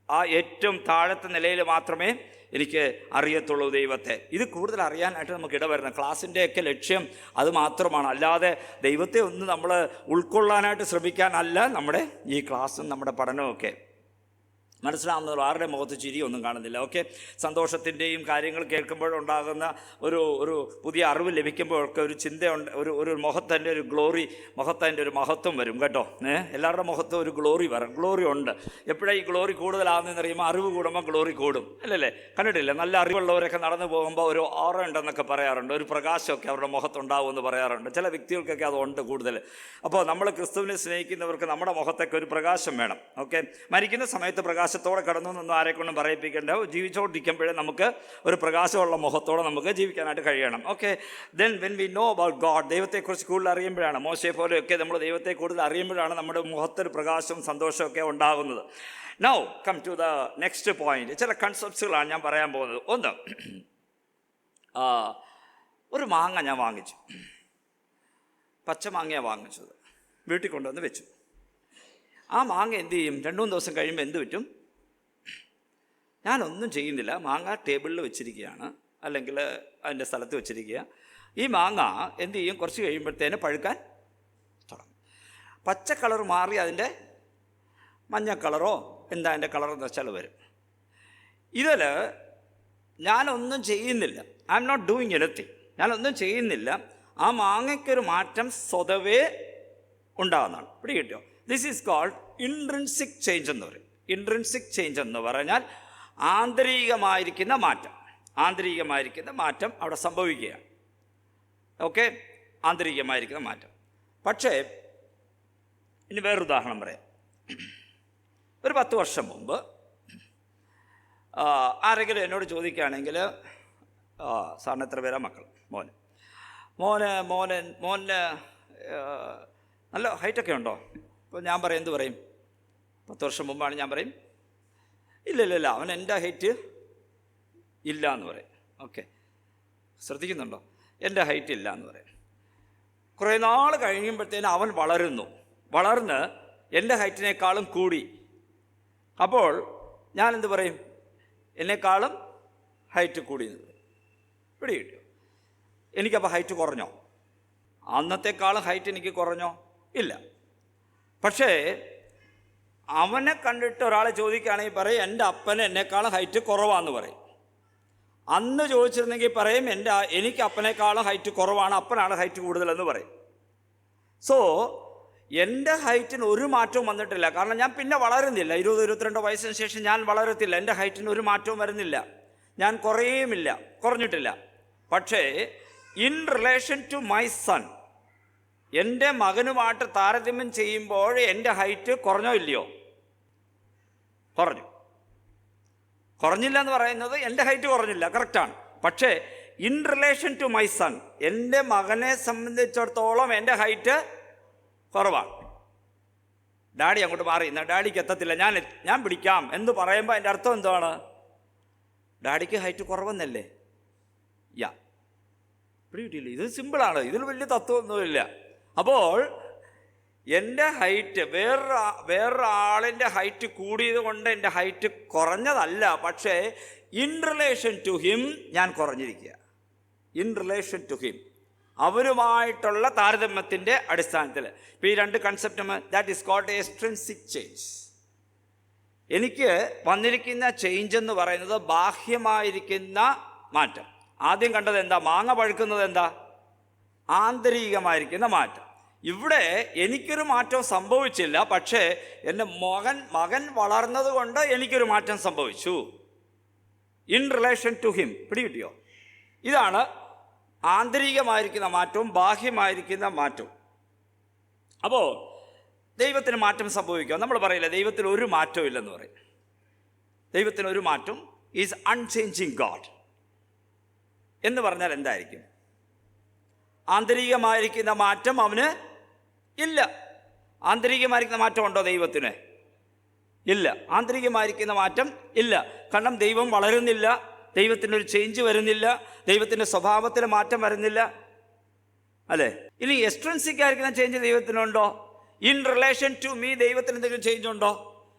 ആ ഏറ്റവും താഴത്തെ നിലയിൽ മാത്രമേ എനിക്ക് അറിയത്തുള്ളൂ ദൈവത്തെ. ഇത് കൂടുതൽ അറിയാനായിട്ട് നമുക്ക് ഇടവരണം. ക്ലാസ്സിൻ്റെയൊക്കെ ലക്ഷ്യം അത് മാത്രമാണ്. അല്ലാതെ ദൈവത്തെ ഒന്ന് നമ്മൾ ഉൾക്കൊള്ളാനായിട്ട് ശ്രമിക്കാനല്ല നമ്മുടെ ഈ ക്ലാസ്സും നമ്മുടെ പഠനമൊക്കെ. മനസ്സിലാവുന്നവർ ആരുടെ മുഖത്ത് ചിരിയൊന്നും കാണുന്നില്ല. ഓക്കെ, സന്തോഷത്തിൻ്റെയും കാര്യങ്ങൾ കേൾക്കുമ്പോഴുണ്ടാകുന്ന ഒരു പുതിയ അറിവ് ലഭിക്കുമ്പോഴൊക്കെ ഒരു ചിന്തയുണ്ട്, ഒരു മുഖത്തിൻ്റെ ഒരു മുഖത്തിൻ്റെ ഒരു മഹത്വം വരും കേട്ടോ. എല്ലാവരുടെ മുഖത്തും ഒരു ഗ്ലോറി ഉണ്ട്. എപ്പോഴാണ് ഈ ഗ്ലോറി കൂടുതലാകുന്നതെന്ന് അറിയുമ്പോൾ അറിവ് കൂടുമ്പോൾ ഗ്ലോറി കൂടും, അല്ലല്ലേ? കണ്ടിട്ടില്ല, നല്ല അറിവുള്ളവരൊക്കെ നടന്നു പോകുമ്പോൾ ഒരു ഓറ ഉണ്ടെന്നൊക്കെ പറയാറുണ്ട്, ഒരു പ്രകാശമൊക്കെ അവരുടെ മുഖത്തുണ്ടാവുമെന്ന് പറയാറുണ്ട്. ചില വ്യക്തികൾക്കൊക്കെ അതുണ്ട് കൂടുതൽ. അപ്പോൾ നമ്മൾ ക്രിസ്തുവിനെ സ്നേഹിക്കുന്നവർക്ക് നമ്മുടെ മുഖത്തൊക്കെ ഒരു പ്രകാശം വേണം. ഓക്കെ, മരിക്കുന്ന സമയത്ത് പ്രകാശത്തോടെ കടന്നു എന്നൊന്നും ആരെക്കൊണ്ടും പറയിപ്പിക്കേണ്ട. ജീവിച്ചോണ്ടിരിക്കുമ്പോഴേ നമുക്ക് ഒരു പ്രകാശമുള്ള മുഖത്തോടെ നമുക്ക് ജീവിക്കാനായിട്ട് കഴിയണം. Okay, then when we know about God, ദൈവത്തെക്കുറിച്ച് കൂടുതൽ അറിയുമ്പോഴാണ്, മോശയെ പോലെയൊക്കെ നമ്മൾ ദൈവത്തെ കൂടുതൽ അറിയുമ്പോഴാണ് നമ്മുടെ മുഖത്തൊരു പ്രകാശവും സന്തോഷമൊക്കെ ഉണ്ടാകുന്നത്. Now come to the next point. ചില കൺസെപ്റ്റ്സുകളാണ് ഞാൻ പറയാൻ പോകുന്നത്. ഒന്ന്, ഒരു മാങ്ങ ഞാൻ വാങ്ങിച്ചു, പച്ചമാങ്ങയാണ് വാങ്ങിച്ചത്, വീട്ടിൽ കൊണ്ടുവന്ന് വെച്ചു. ആ മാങ്ങ എന്ത് ചെയ്യും? 2-3 ദിവസം കഴിയുമ്പോൾ എന്ത് പറ്റും? ഞാനൊന്നും ചെയ്യുന്നില്ല, മാങ്ങ ടേബിളിൽ വെച്ചിരിക്കുകയാണ്. അല്ലെങ്കിൽ അതിൻ്റെ സ്ഥലത്ത് വെച്ചിരിക്കുക. ഈ മാങ്ങ എന്ത് ചെയ്യും? കുറച്ച് കഴിയുമ്പോഴത്തേന് പഴുക്കാൻ തുടങ്ങും. പച്ച കളർ മാറി അതിൻ്റെ മഞ്ഞ കളറോ എന്താ അതിൻ്റെ കളറെന്ന് വെച്ചാൽ വരും. ഇതിൽ ഞാനൊന്നും ചെയ്യുന്നില്ല. I am not doing anything. ഞാനൊന്നും ചെയ്യുന്നില്ല. ആ മാങ്ങയ്ക്കൊരു മാറ്റം സ്വതവേ ഉണ്ടാകുന്നതാണ്. പിടി കിട്ടിയോ? This is called intrinsic change എന്ന് പറയും. ഇൻട്രിൻസിക് ചേഞ്ച് എന്ന് പറഞ്ഞാൽ ആന്തരികമായിരിക്കുന്ന മാറ്റം. ആന്തരികമായിരിക്കുന്ന മാറ്റം അവിടെ സംഭവിക്കുകയാണ്. ഓക്കെ, ആന്തരികമായിരിക്കുന്ന മാറ്റം. പക്ഷേ ഇനി വേറൊരു ഉദാഹരണം പറയാം. ഒരു 10 വർഷം മുമ്പ് ആരെങ്കിലും എന്നോട് ചോദിക്കുകയാണെങ്കിൽ, സാറിന് എത്ര പേരാ മക്കൾ? മോന് നല്ല ഹൈറ്റൊക്കെ ഉണ്ടോ? അപ്പോൾ ഞാൻ പറയും, എന്ത് പറയും? 10 വർഷം മുമ്പാണ് ഞാൻ പറയും, ഇല്ല അവൻ എൻ്റെ ഹൈറ്റ് ഇല്ല എന്ന് പറയും. ഓക്കെ, ശ്രദ്ധിക്കുന്നുണ്ടോ? എൻ്റെ ഹൈറ്റ് ഇല്ല എന്ന് പറയും. കുറേ നാൾ കഴിയുമ്പോഴത്തേന് അവൻ വളർന്ന് എൻ്റെ ഹൈറ്റിനേക്കാളും കൂടി. അപ്പോൾ ഞാൻ എന്ത് പറയും? എന്നെക്കാളും ഹൈറ്റ് കൂടി എന്ന് പറയും. പിടി കിട്ടിയോ? എനിക്കപ്പോൾ ഹൈറ്റ് കുറഞ്ഞോ? അന്നത്തെക്കാളും ഹൈറ്റ് എനിക്ക് കുറഞ്ഞോ? ഇല്ല. പക്ഷേ അവനെ കണ്ടിട്ട് ഒരാളെ ചോദിക്കുകയാണെങ്കിൽ പറയും, എൻ്റെ അപ്പന് എന്നെക്കാളും ഹൈറ്റ് കുറവാന്ന് പറയും. അന്ന് ചോദിച്ചിരുന്നെങ്കിൽ പറയും, എനിക്ക് അപ്പനേക്കാളും ഹൈറ്റ് കുറവാണ്, അപ്പനാണ് ഹൈറ്റ് കൂടുതലെന്ന് പറയും. സോ എൻ്റെ ഹൈറ്റിന് ഒരു മാറ്റവും വന്നിട്ടില്ല. കാരണം ഞാൻ പിന്നെ വളരുന്നില്ല. 20-22 വയസ്സിന് ശേഷം ഞാൻ വളരത്തില്ല. എൻ്റെ ഹൈറ്റിന് ഒരു മാറ്റവും വരുന്നില്ല. ഞാൻ കുറഞ്ഞിട്ടില്ല. പക്ഷേ in relation to my son, എൻ്റെ മകനുമായിട്ട് താരതമ്യം ചെയ്യുമ്പോൾ എൻ്റെ ഹൈറ്റ് കുറഞ്ഞോ ഇല്ലയോ? കുറഞ്ഞില്ല എന്ന് പറയുന്നത് എൻ്റെ ഹൈറ്റ് കുറഞ്ഞില്ല, കറക്റ്റാണ്. പക്ഷേ in relation to my son, എൻ്റെ മകനെ സംബന്ധിച്ചിടത്തോളം എൻ്റെ ഹൈറ്റ് കുറവാണ്. ഡാഡി അങ്ങോട്ട് മാറി, എന്നാൽ ഡാഡിക്ക് എത്തത്തില്ല, ഞാൻ പിടിക്കാം എന്ന് പറയുമ്പോൾ അതിൻ്റെ അർത്ഥം എന്താണ്? ഡാഡിക്ക് ഹൈറ്റ് കുറവെന്നല്ലേ? പിടിയിട്ടില്ല. ഇത് സിമ്പിളാണ്, ഇതിൽ വലിയ തത്വമൊന്നുമില്ല. അപ്പോൾ എൻ്റെ ഹൈറ്റ് വേറൊരാളിൻ്റെ ഹൈറ്റ് കൂടിയത് കൊണ്ട് എൻ്റെ ഹൈറ്റ് കുറഞ്ഞതല്ല. പക്ഷേ ഇൻ റിലേഷൻ ടു ഹിം ഞാൻ കുറഞ്ഞിരിക്കുക. ഇൻ റിലേഷൻ ടു ഹിം, അവരുമായിട്ടുള്ള താരതമ്യത്തിൻ്റെ അടിസ്ഥാനത്തിൽ. ഇപ്പോൾ ഈ 2 കൺസെപ്റ്റും, that is called extrinsic change. എനിക്ക് വന്നിരിക്കുന്ന ചേഞ്ച് എന്ന് പറയുന്നത് ബാഹ്യമായിരിക്കുന്ന മാറ്റം. ആദ്യം കണ്ടത് എന്താ? മാങ്ങ പഴുക്കുന്നത് എന്താ? ആന്തരികമായിരിക്കുന്ന മാറ്റം. ഇവിടെ എനിക്കൊരു മാറ്റവും സംഭവിച്ചില്ല. പക്ഷേ എൻ്റെ മകൻ വളർന്നത് കൊണ്ട് എനിക്കൊരു മാറ്റം സംഭവിച്ചു. In relation to him. പിടികിട്ടിയോ? ഇതാണ് ആന്തരികമായിരിക്കുന്ന മാറ്റവും ബാഹ്യമായിരിക്കുന്ന മാറ്റവും. അപ്പോൾ ദൈവത്തിന് മാറ്റം സംഭവിക്കുക. നമ്മൾ പറയില്ല ദൈവത്തിന് ഒരു മാറ്റവും ഇല്ലെന്ന് പറയും. ദൈവത്തിന് ഒരു മാറ്റം, ഈസ് അൺചേഞ്ചിങ് ഗോഡ് എന്ന് പറഞ്ഞാൽ എന്തായിരിക്കും? ആന്തരികമായിരിക്കുന്ന മാറ്റം അവന് ഇല്ല. ആന്തരികമായിരിക്കുന്ന മാറ്റം ഉണ്ടോ ദൈവത്തിന്? ഇല്ല. ആന്തരികമായിരിക്കുന്ന മാറ്റം ഇല്ല. കാരണം ദൈവം വളരുന്നില്ല, ദൈവത്തിനൊരു ചേഞ്ച് വരുന്നില്ല, ദൈവത്തിൻ്റെ സ്വഭാവത്തിൽ മാറ്റം വരുന്നില്ല, അല്ലേ? ഇനി എക്സ്ട്രിൻസിക് ആയിരിക്കുന്ന ചേഞ്ച് ദൈവത്തിനുണ്ടോ? ഇൻ റിലേഷൻ ടു മീ ദൈവത്തിന് എന്തെങ്കിലും ചേഞ്ച് ഉണ്ടോ?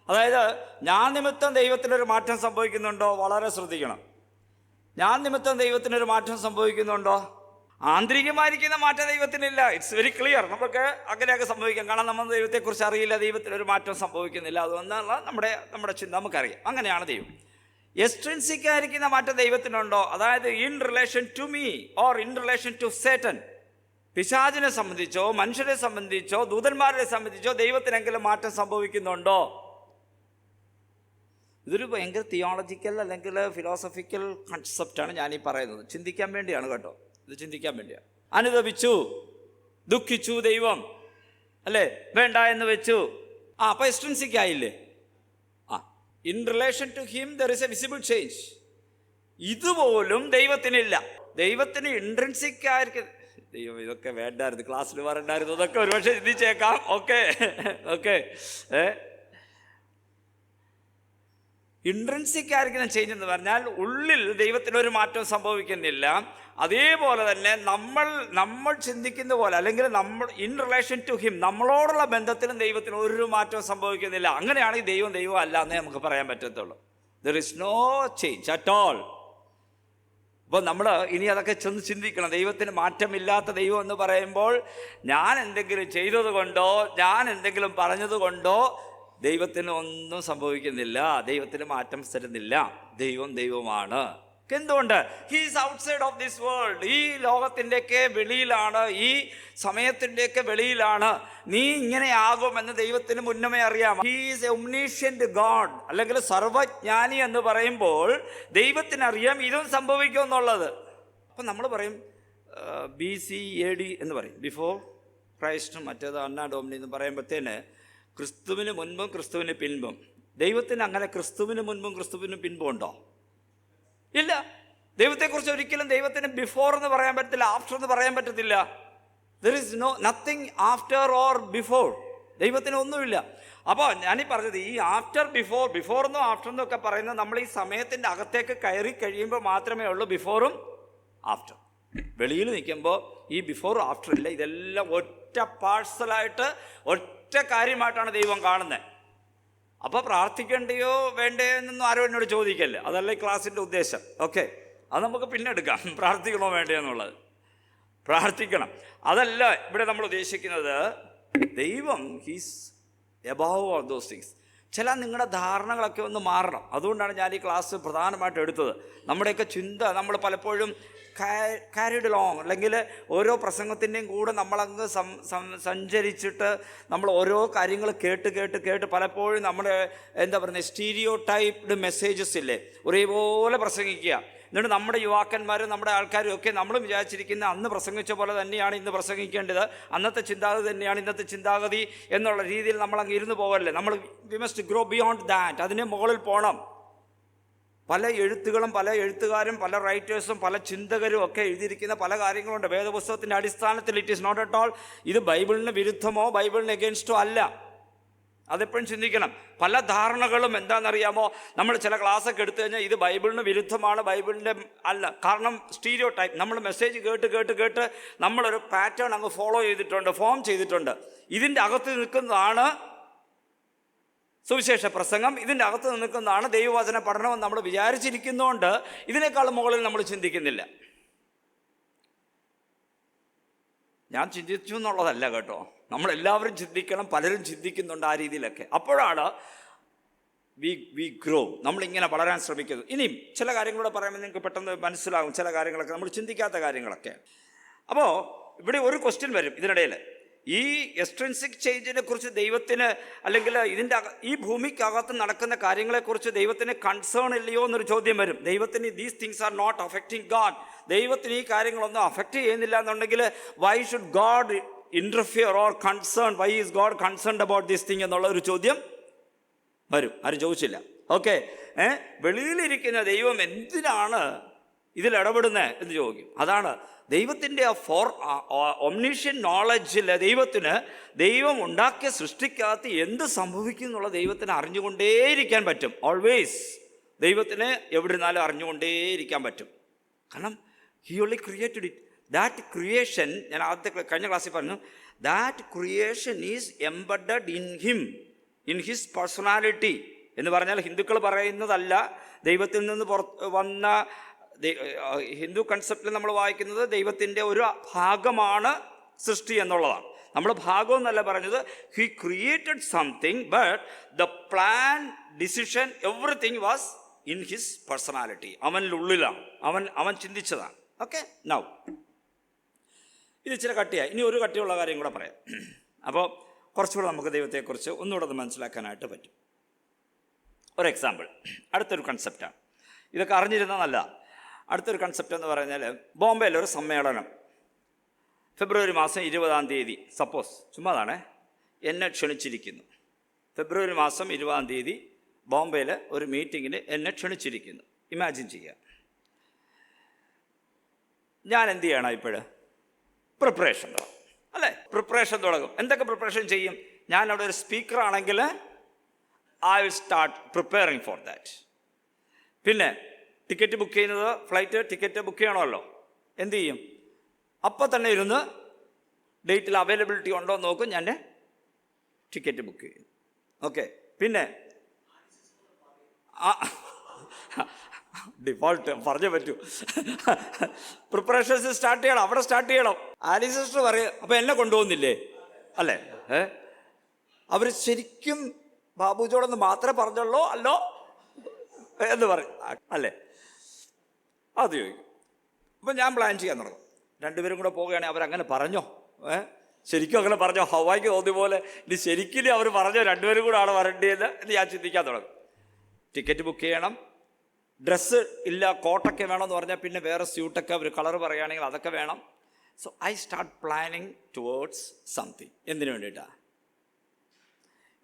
അതായത് ഞാൻ നിമിത്തം ദൈവത്തിനൊരു മാറ്റം സംഭവിക്കുന്നുണ്ടോ? വളരെ ശ്രദ്ധിക്കണം. ഞാൻ നിമിത്തം ദൈവത്തിനൊരു മാറ്റം സംഭവിക്കുന്നുണ്ടോ? ആന്തരികമായിരിക്കുന്ന മാറ്റം ദൈവത്തിനില്ല. It's very clear. നമുക്ക് അങ്ങനെയൊക്കെ സംഭവിക്കാം. കാരണം നമ്മൾ ദൈവത്തെക്കുറിച്ച് അറിയില്ല, ദൈവത്തിനൊരു മാറ്റം സംഭവിക്കുന്നില്ല, അതൊന്നുള്ള നമ്മുടെ ചിന്ത നമുക്കറിയാം. അങ്ങനെയാണ് ദൈവം. എക്സ്ട്രിൻസിക് ആയിരിക്കുന്ന മാറ്റം ദൈവത്തിനുണ്ടോ? അതായത് in relation to me or in relation to Satan, പിശാചിനെ സംബന്ധിച്ചോ മനുഷ്യരെ സംബന്ധിച്ചോ ദൂതന്മാരെ സംബന്ധിച്ചോ ദൈവത്തിനെങ്കിലും മാറ്റം സംഭവിക്കുന്നുണ്ടോ? ഇതൊരു ഭയങ്കര തിയോളജിക്കൽ അല്ലെങ്കിൽ ഫിലോസഫിക്കൽ കൺസെപ്റ്റാണ് ഞാനീ പറയുന്നത്. ചിന്തിക്കാൻ വേണ്ടിയാണ് കേട്ടോ, ഇത് ചിന്തിക്കാൻ വേണ്ടിയാണ്. അനുതപിച്ചു, ദുഃഖിച്ചു ദൈവം, അല്ലേ? വേണ്ട എന്ന് വെച്ചു. അപ്പോൾ എക്സ്ട്രിൻസിക് ആയില്ലേ? In relation to him there is a visible change. ഇതുപോലും ദൈവത്തിനില്ല. ദൈവത്തിന് ഇൻട്രിൻസിക് ആയിരിക്കും. ദൈവം ഇതൊക്കെ വേണ്ടായിരുന്നു, ക്ലാസ്സിൽ പറയണ്ടായിരുന്നു, ഇതൊക്കെ ഒരുപക്ഷെ ചിന്തിച്ചേക്കാം. ഓക്കെ ഇൻട്രിൻസിക് ആയിരിക്കുന്ന ചേഞ്ച് എന്ന് പറഞ്ഞാൽ ഉള്ളിൽ ദൈവത്തിനൊരു മാറ്റം സംഭവിക്കുന്നില്ല. അതേപോലെ തന്നെ നമ്മൾ ചിന്തിക്കുന്ന പോലെ അല്ലെങ്കിൽ നമ്മൾ ഇൻ റിലേഷൻ ടു ഹിം നമ്മളോടുള്ള ബന്ധത്തിലും ദൈവത്തിന് ഒരു മാറ്റവും സംഭവിക്കുന്നില്ല. അങ്ങനെയാണെങ്കിൽ ദൈവം അല്ല എന്നേ നമുക്ക് പറയാൻ പറ്റത്തുള്ളൂ. There is no change at all. അപ്പോൾ നമ്മൾ ഇനി അതൊക്കെ ചെന്ന് ചിന്തിക്കണം. ദൈവത്തിന് മാറ്റമില്ലാത്ത ദൈവം എന്ന് പറയുമ്പോൾ ഞാൻ എന്തെങ്കിലും ചെയ്തത് കൊണ്ടോ ഞാൻ എന്തെങ്കിലും പറഞ്ഞത് കൊണ്ടോ ദൈവത്തിന് ഒന്നും സംഭവിക്കുന്നില്ല, ദൈവത്തിന് മാറ്റം തരുന്നില്ല. ദൈവം ദൈവമാണ്. എന്തുകൊണ്ട്? He's outside of this world. ഈ ലോകത്തിൻ്റെയൊക്കെ വെളിയിലാണ്, ഈ സമയത്തിൻ്റെയൊക്കെ വെളിയിലാണ്. നീ ഇങ്ങനെ ആകുമെന്ന് ദൈവത്തിന് മുന്നമേ അറിയാം. ഹീസ് ഒംനീഷ്യന്റ് ഗോഡ്, അല്ലെങ്കിൽ സർവജ്ഞാനി എന്ന് പറയുമ്പോൾ ദൈവത്തിനറിയാം ഇതും സംഭവിക്കുമെന്നുള്ളത്. അപ്പം നമ്മൾ പറയും BC-AD എന്ന് പറയും, ബിഫോർ ക്രൈസ്റ്റും മറ്റേത് അന്നാ ഡോമിനി എന്ന് പറയുമ്പോഴത്തേന് ക്രിസ്തുവിന് മുൻപും ക്രിസ്തുവിന് പിൻപും. ദൈവത്തിന് അങ്ങനെ ക്രിസ്തുവിന് മുൻപും ക്രിസ്തുവിന് പിൻപും ഉണ്ടോ? ഇല്ല. ദൈവത്തെക്കുറിച്ച് ഒരിക്കലും ദൈവത്തിന് ബിഫോർ എന്ന് പറയാൻ പറ്റത്തില്ല, ആഫ്റ്റർ എന്ന് പറയാൻ പറ്റത്തില്ല. There is nothing after or before. ദൈവത്തിന് ഒന്നുമില്ല. അപ്പോൾ ഞാനീ പറഞ്ഞത് ഈ ആഫ്റ്റർ ബിഫോർ എന്നോ ആഫ്റ്റർ എന്നോ ഒക്കെ പറയുന്നത് നമ്മൾ ഈ സമയത്തിൻ്റെ അകത്തേക്ക് കയറി കഴിയുമ്പോൾ മാത്രമേ ഉള്ളൂ ബിഫോറും ആഫ്റ്റർ. വെളിയിൽ നിൽക്കുമ്പോൾ ഈ ബിഫോർ ആഫ്റ്റർ ഇല്ല. ഇതെല്ലാം ഒറ്റ പാഴ്സലായിട്ട് ഒറ്റ കാര്യമായിട്ടാണ് ദൈവം കാണുന്നത്. അപ്പോൾ പ്രാർത്ഥിക്കേണ്ടയോ വേണ്ടയോ എന്നൊന്നും ആരും എന്നോട് ചോദിക്കല്ലേ, അതല്ല ഈ ക്ലാസ്സിൻ്റെ ഉദ്ദേശം. ഓക്കെ, അത് നമുക്ക് പിന്നെ എടുക്കാം, പ്രാർത്ഥിക്കണോ വേണ്ടയോ എന്നുള്ളത്. പ്രാർത്ഥിക്കണം, അതല്ല ഇവിടെ നമ്മൾ ഉദ്ദേശിക്കുന്നത്. ദൈവം he's above all those things. ചില നിങ്ങളുടെ ധാരണകളൊക്കെ ഒന്ന് മാറണം. അതുകൊണ്ടാണ് ഞാൻ ഈ ക്ലാസ് പ്രധാനമായിട്ട് എടുത്തത്. നമ്മുടെയൊക്കെ ചിന്ത നമ്മൾ പലപ്പോഴും ക്യാരിഡ് ലോങ്, അല്ലെങ്കിൽ ഓരോ പ്രസംഗത്തിൻ്റെയും കൂടെ നമ്മളങ്ങ് സഞ്ചരിച്ചിട്ട് നമ്മൾ ഓരോ കാര്യങ്ങൾ കേട്ട് പലപ്പോഴും നമ്മുടെ എന്താ പറയുന്നത് സ്റ്റീരിയോ ടൈപ്ഡ് മെസ്സേജസ് ഇല്ലേ, ഒരേപോലെ പ്രസംഗിക്കുക. എന്നിട്ട് നമ്മുടെ യുവാക്കന്മാരും നമ്മുടെ ആൾക്കാരും ഒക്കെ നമ്മൾ വിചാരിച്ചിരിക്കുന്ന അന്ന് പ്രസംഗിച്ച പോലെ തന്നെയാണ് ഇന്ന് പ്രസംഗിക്കേണ്ടത്, അന്നത്തെ ചിന്താഗതി തന്നെയാണ് ഇന്നത്തെ ചിന്താഗതി എന്നുള്ള രീതിയിൽ നമ്മളങ്ങ് ഇരുന്ന് പോകല്ലേ. നമ്മൾ we must grow beyond that. അതിന് മുകളിൽ പോകണം. പല എഴുത്തുകളും പല എഴുത്തുകാരും പല റൈറ്റേഴ്സും പല ചിന്തകരും ഒക്കെ എഴുതിയിരിക്കുന്ന പല കാര്യങ്ങളുണ്ട് വേദപുസ്തകത്തിൻ്റെ അടിസ്ഥാനത്തിൽ. It is not at all ഇത് ബൈബിളിന് വിരുദ്ധമോ ബൈബിളിന് എഗെയിൻസ്റ്റോ അല്ല. അതെപ്പോഴും ചിന്തിക്കണം. പല ധാരണകളും എന്താണെന്നറിയാമോ, നമ്മൾ ചില ക്ലാസ്സൊക്കെ എടുത്തു കഴിഞ്ഞാൽ ഇത് ബൈബിളിന് വിരുദ്ധമാണ്, ബൈബിളിൻ്റെ അല്ല. കാരണം സ്റ്റീരിയോ ടൈപ്പ്. നമ്മൾ മെസ്സേജ് കേട്ട് നമ്മളൊരു പാറ്റേൺ അങ്ങ് ഫോം ചെയ്തിട്ടുണ്ട്. ഇതിൻ്റെ അകത്ത് നിൽക്കുന്നതാണ് സുവിശേഷ പ്രസംഗം, ഇതിൻ്റെ അകത്ത് നിൽക്കുന്നതാണ് ദൈവവചന പഠനമെന്ന് നമ്മൾ വിചാരിച്ചിരിക്കുന്നതുകൊണ്ട് ഇതിനേക്കാളും മുകളിൽ നമ്മൾ ചിന്തിക്കുന്നില്ല. ഞാൻ ചിന്തിച്ചു എന്നുള്ളതല്ല കേട്ടോ, നമ്മളെല്ലാവരും ചിന്തിക്കണം. പലരും ചിന്തിക്കുന്നുണ്ട് ആ രീതിയിലൊക്കെ. അപ്പോഴാണ് വി ഗ്രോ, നമ്മളിങ്ങനെ വളരാൻ ശ്രമിക്കുന്നത്. ഇനിയും ചില കാര്യങ്ങളൂടെ പറയുമ്പോൾ നിങ്ങൾക്ക് പെട്ടെന്ന് മനസ്സിലാകും. ചില കാര്യങ്ങളൊക്കെ നമ്മൾ ചിന്തിക്കാത്ത കാര്യങ്ങളൊക്കെ. അപ്പോൾ ഇവിടെ ഒരു ക്വസ്റ്റ്യൻ വരും ഇതിനിടയിൽ. ഈ എക്സ്ട്രിൻസിക് ചേഞ്ചിനെ കുറിച്ച് ദൈവത്തിന്, അല്ലെങ്കിൽ ഇതിൻ്റെ ഈ ഭൂമിക്കകത്ത് നടക്കുന്ന കാര്യങ്ങളെക്കുറിച്ച് ദൈവത്തിന് കൺസേൺ ഇല്ലയോ എന്നൊരു ചോദ്യം വരും. ദൈവത്തിന് these things are not affecting God. ദൈവത്തിന് ഈ കാര്യങ്ങളൊന്നും അഫക്റ്റ് ചെയ്യുന്നില്ല എന്നുണ്ടെങ്കിൽ why should God interfere or concern? Why is God concerned about this thing എന്നുള്ള ഒരു ചോദ്യം വരും. ആരും ചോദിച്ചില്ല. ഓക്കെ, വെളിയിലിരിക്കുന്ന ദൈവം എന്തിനാണ് ഇതിൽ ഇടപെടുന്നത് എന്ന് ചോദിക്കും. അതാണ് ദൈവത്തിൻ്റെ ഒംനീഷ്യൻ നോളജിൽ ദൈവം ഉണ്ടാക്കിയ സൃഷ്ടിക്കകത്ത് എന്ത് സംഭവിക്കും എന്നുള്ള ദൈവത്തിന് അറിഞ്ഞുകൊണ്ടേയിരിക്കാൻ പറ്റും. ഓൾവേസ് ദൈവത്തിന് എവിടെ ഇരുന്നാലും അറിഞ്ഞുകൊണ്ടേയിരിക്കാൻ പറ്റും. കാരണം he only created it. That creation, ഞാൻ കഴിഞ്ഞ ക്ലാസ്സിൽ പറഞ്ഞു, that creation is embedded in him, in his personality. എന്ന് പറഞ്ഞാൽ ഹിന്ദുക്കൾ പറയുന്നതല്ല, ദൈവത്തിൽ നിന്ന് വന്ന ഹിന്ദു കൺസെപ്റ്റിൽ നമ്മൾ വായിക്കുന്നത് ദൈവത്തിൻ്റെ ഒരു ഭാഗമാണ് സൃഷ്ടി എന്നുള്ളതാണ്. നമ്മൾ ഭാഗം എന്നല്ല പറഞ്ഞത്. He created something, but the plan, decision, everything was in his personality. അവനുള്ളിലാണ്, അവൻ ചിന്തിച്ചതാണ്. ഓക്കെ, നൗ ഇത് ഇച്ചിരി കട്ടിയായി. ഇനി ഒരു കട്ടിയുള്ള കാര്യം കൂടെ പറയാം. അപ്പോൾ കുറച്ചുകൂടെ നമുക്ക് ദൈവത്തെക്കുറിച്ച് ഒന്നുകൂടെ അത് മനസ്സിലാക്കാനായിട്ട് പറ്റും. ഒരു എക്സാമ്പിൾ, അടുത്തൊരു കൺസെപ്റ്റാണ്. ഇതൊക്കെ അറിഞ്ഞിരുന്ന നല്ല. അടുത്തൊരു കൺസെപ്റ്റ് എന്ന് പറഞ്ഞാൽ, ബോംബെയിലൊരു സമ്മേളനം ഫെബ്രുവരി മാസം 20-ാം തീയതി, സപ്പോസ് ചുമ്മാതാണേ, എന്നെ ക്ഷണിച്ചിരിക്കുന്നു. ഫെബ്രുവരി മാസം 20-ാം തീയതി ബോംബെയിൽ ഒരു മീറ്റിങ്ങിന് എന്നെ ക്ഷണിച്ചിരിക്കുന്നു. ഇമാജിൻ ചെയ്യുക. ഞാൻ എന്ത് ചെയ്യണം? ഇപ്പോഴ് പ്രിപ്പറേഷൻ തുടങ്ങും, അല്ലേ? പ്രിപ്പറേഷൻ തുടങ്ങും. എന്തൊക്കെ പ്രിപ്പറേഷൻ ചെയ്യും? ഞാൻ അവിടെ ഒരു സ്പീക്കറാണെങ്കിൽ I will start preparing for that. പിന്നെ ടിക്കറ്റ് ബുക്ക് ചെയ്യുന്നത്, ഫ്ലൈറ്റ് ടിക്കറ്റ് ബുക്ക് ചെയ്യണമല്ലോ. എന്ത് ചെയ്യും? അപ്പോൾ തന്നെ ഇരുന്ന് ഡേറ്റിൽ അവൈലബിലിറ്റി ഉണ്ടോ എന്ന് നോക്കും, ഞാൻ ടിക്കറ്റ് ബുക്ക് ചെയ്യും. ഓക്കെ, പിന്നെ ഡിഫോൾട്ട് പറഞ്ഞേ പറ്റൂ. പ്രിപ്പറേഷൻസ് സ്റ്റാർട്ട് ചെയ്യണം, അവിടെ സ്റ്റാർട്ട് ചെയ്യണം. ആലി സിസ്റ്റർ പറയും, അപ്പം എന്നെ കൊണ്ടുപോകുന്നില്ലേ അല്ലേ? അവർ ശരിക്കും ബാബുജോടൊന്ന് മാത്രമേ പറഞ്ഞുള്ളൂ അല്ലോ എന്ന് പറയും അല്ലേ? അത് ചോദിക്കും. അപ്പം ഞാൻ പ്ലാൻ ചെയ്യാൻ തുടങ്ങും. രണ്ടുപേരും കൂടെ പോവുകയാണെങ്കിൽ അവരങ്ങനെ പറഞ്ഞോ, ശരിക്കും അങ്ങനെ പറഞ്ഞോ, ഹവായിക്ക് തോന്നിയ പോലെ ഇനി ശരിക്കും അവർ പറഞ്ഞോ രണ്ടുപേരും കൂടെ ആണ് വരേണ്ടതെന്ന് എന്ന് ഞാൻ ചിന്തിക്കാൻ തുടങ്ങും. ടിക്കറ്റ് ബുക്ക് ചെയ്യണം. ഡ്രസ്സ് ഇല്ല, കോട്ടൊക്കെ വേണമെന്ന് പറഞ്ഞാൽ പിന്നെ വേറെ സ്യൂട്ടൊക്കെ അവർ കളർ പറയുകയാണെങ്കിൽ അതൊക്കെ വേണം. So I start planning towards something. എന്തിനു വേണ്ടിയിട്ടാണ്?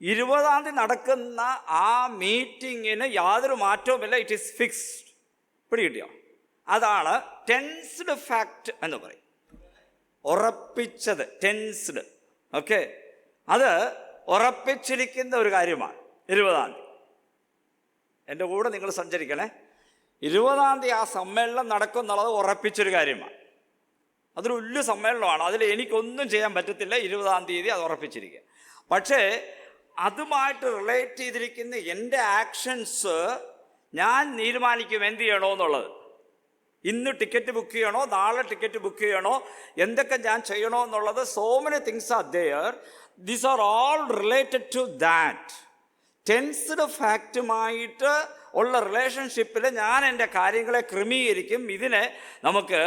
20-ാം തീയതി നടക്കുന്ന ആ മീറ്റിങ്ങിന് യാതൊരു മാറ്റവുമില്ല. It is fixed. പിടികിട്ടിയോ? അതാണ് ടെൻസ്ഡ് ഫാക്റ്റ് എന്ന് പറയും. ഉറപ്പിച്ചത്, ടെൻസ്ഡ്. ഓക്കെ, അത് ഉറപ്പിച്ചിരിക്കുന്ന ഒരു കാര്യമാണ്. 20-ാം തീയതി എൻ്റെ കൂടെ നിങ്ങൾ സഞ്ചരിക്കണേ. 20-ാം തീയതി ആ സമ്മേളനം നടക്കും എന്നുള്ളത് ഉറപ്പിച്ചൊരു കാര്യമാണ്. അതൊരു വലിയ സമ്മേളനമാണ്. അതിൽ എനിക്കൊന്നും ചെയ്യാൻ പറ്റത്തില്ല. 20-ാം തീയതി അത് ഉറപ്പിച്ചിരിക്കുക. പക്ഷേ അതുമായിട്ട് റിലേറ്റ് ചെയ്തിരിക്കുന്ന എൻ്റെ ആക്ഷൻസ് ഞാൻ തീരുമാനിക്കും എന്ത് ചെയ്യണോ എന്നുള്ളത്. ഇന്ന് ടിക്കറ്റ് ബുക്ക് ചെയ്യണോ, നാളെ ടിക്കറ്റ് ബുക്ക് ചെയ്യണോ, എന്തൊക്കെ ഞാൻ ചെയ്യണോ എന്നുള്ളത്. So many things are there. These are all related to that. Tensed ഫാക്റ്റുമായിട്ട് ഉള്ള റിലേഷൻഷിപ്പിൽ ഞാൻ എൻ്റെ കാര്യങ്ങളെ ക്രമീകരിക്കും. ഇതിനെ നമുക്ക്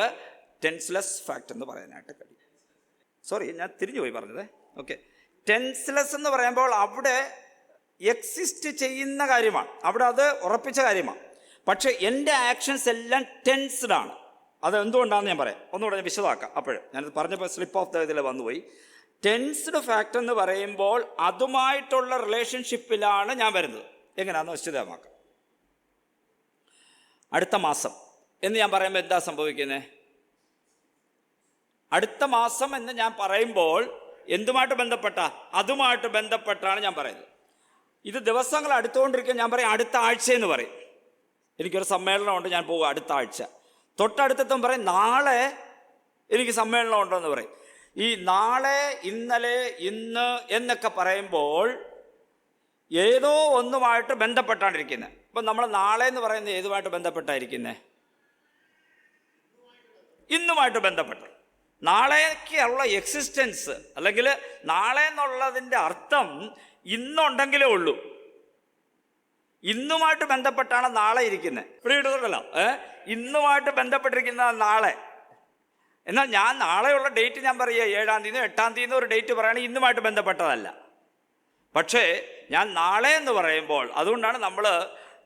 ടെൻസ്ലെസ് ഫാക്റ്റ് എന്ന് പറയാനായിട്ട് കഴിയും. സോറി, ഞാൻ തിരിഞ്ഞുപോയി പറഞ്ഞത്. ഓക്കെ, ടെൻസ്ലെസ് എന്ന് പറയുമ്പോൾ അവിടെ എക്സിസ്റ്റ് ചെയ്യുന്ന കാര്യമാണ്, അവിടെ അത് ഉറപ്പിച്ച കാര്യമാണ്. പക്ഷേ എൻ്റെ ആക്ഷൻസ് എല്ലാം ടെൻസ്ഡ് ആണ്. അത് എന്തുകൊണ്ടാണെന്ന് ഞാൻ പറയാം. ഒന്നുകൂടെ ഞാൻ വിശദമാക്കാം. അപ്പോഴും ഞാനത് പറഞ്ഞപ്പോൾ സ്ലിപ്പ് ഓഫ് ദ ഇതിൽ വന്നുപോയി. ടെൻസ്ഡ് ഫാക്റ്റ് എന്ന് പറയുമ്പോൾ അതുമായിട്ടുള്ള റിലേഷൻഷിപ്പിലാണ് ഞാൻ വരുന്നത്. എങ്ങനെയാണെന്ന് വിശദമാക്കാം. അടുത്ത മാസം എന്ന് ഞാൻ പറയുമ്പോൾ എന്താ സംഭവിക്കുന്നത്? അടുത്ത മാസം എന്ന് ഞാൻ പറയുമ്പോൾ എന്തുമായിട്ട് ബന്ധപ്പെട്ട? അതുമായിട്ട് ബന്ധപ്പെട്ടാണ് ഞാൻ പറയുന്നത്. ഇത് ദിവസങ്ങൾ അടുത്തുകൊണ്ടിരിക്കുക. ഞാൻ പറയും അടുത്ത ആഴ്ച എന്ന് പറയും. എനിക്കൊരു സമ്മേളനമുണ്ട്, ഞാൻ പോകും അടുത്ത ആഴ്ച. തൊട്ടടുത്തും പറയും നാളെ എനിക്ക് സമ്മേളനം ഉണ്ടെന്ന് പറയും. ഈ നാളെ, ഇന്നലെ, ഇന്ന് എന്നൊക്കെ പറയുമ്പോൾ ഏതോ ഒന്നുമായിട്ട് ബന്ധപ്പെട്ടാണ്ടിരിക്കുന്നത്. ഇപ്പം നമ്മൾ നാളെ എന്ന് പറയുന്നത് ഏതുമായിട്ട് ബന്ധപ്പെട്ടായിരിക്കുന്നത്? ഇന്നുമായിട്ട് ബന്ധപ്പെട്ട്. നാളേക്കുള്ള എക്സിസ്റ്റൻസ് അല്ലെങ്കിൽ നാളെ എന്നുള്ളതിൻ്റെ അർത്ഥം ഇന്നുണ്ടെങ്കിലേ ഉള്ളൂ. ഇന്നുമായിട്ട് ബന്ധപ്പെട്ടാണ് നാളെ ഇരിക്കുന്നത്. ഇവിടെ ഇടുന്നുണ്ടല്ലോ, ഇന്നുമായിട്ട് ബന്ധപ്പെട്ടിരിക്കുന്ന നാളെ. എന്നാൽ ഞാൻ നാളെയുള്ള ഡേറ്റ് ഞാൻ പറയുക 7-ാം തീയതി 8-ാം തീയതി ഒരു ഡേറ്റ് പറയുകയാണെങ്കിൽ ഇന്നുമായിട്ട് ബന്ധപ്പെട്ടതല്ല. പക്ഷേ ഞാൻ നാളെ എന്ന് പറയുമ്പോൾ, അതുകൊണ്ടാണ് നമ്മൾ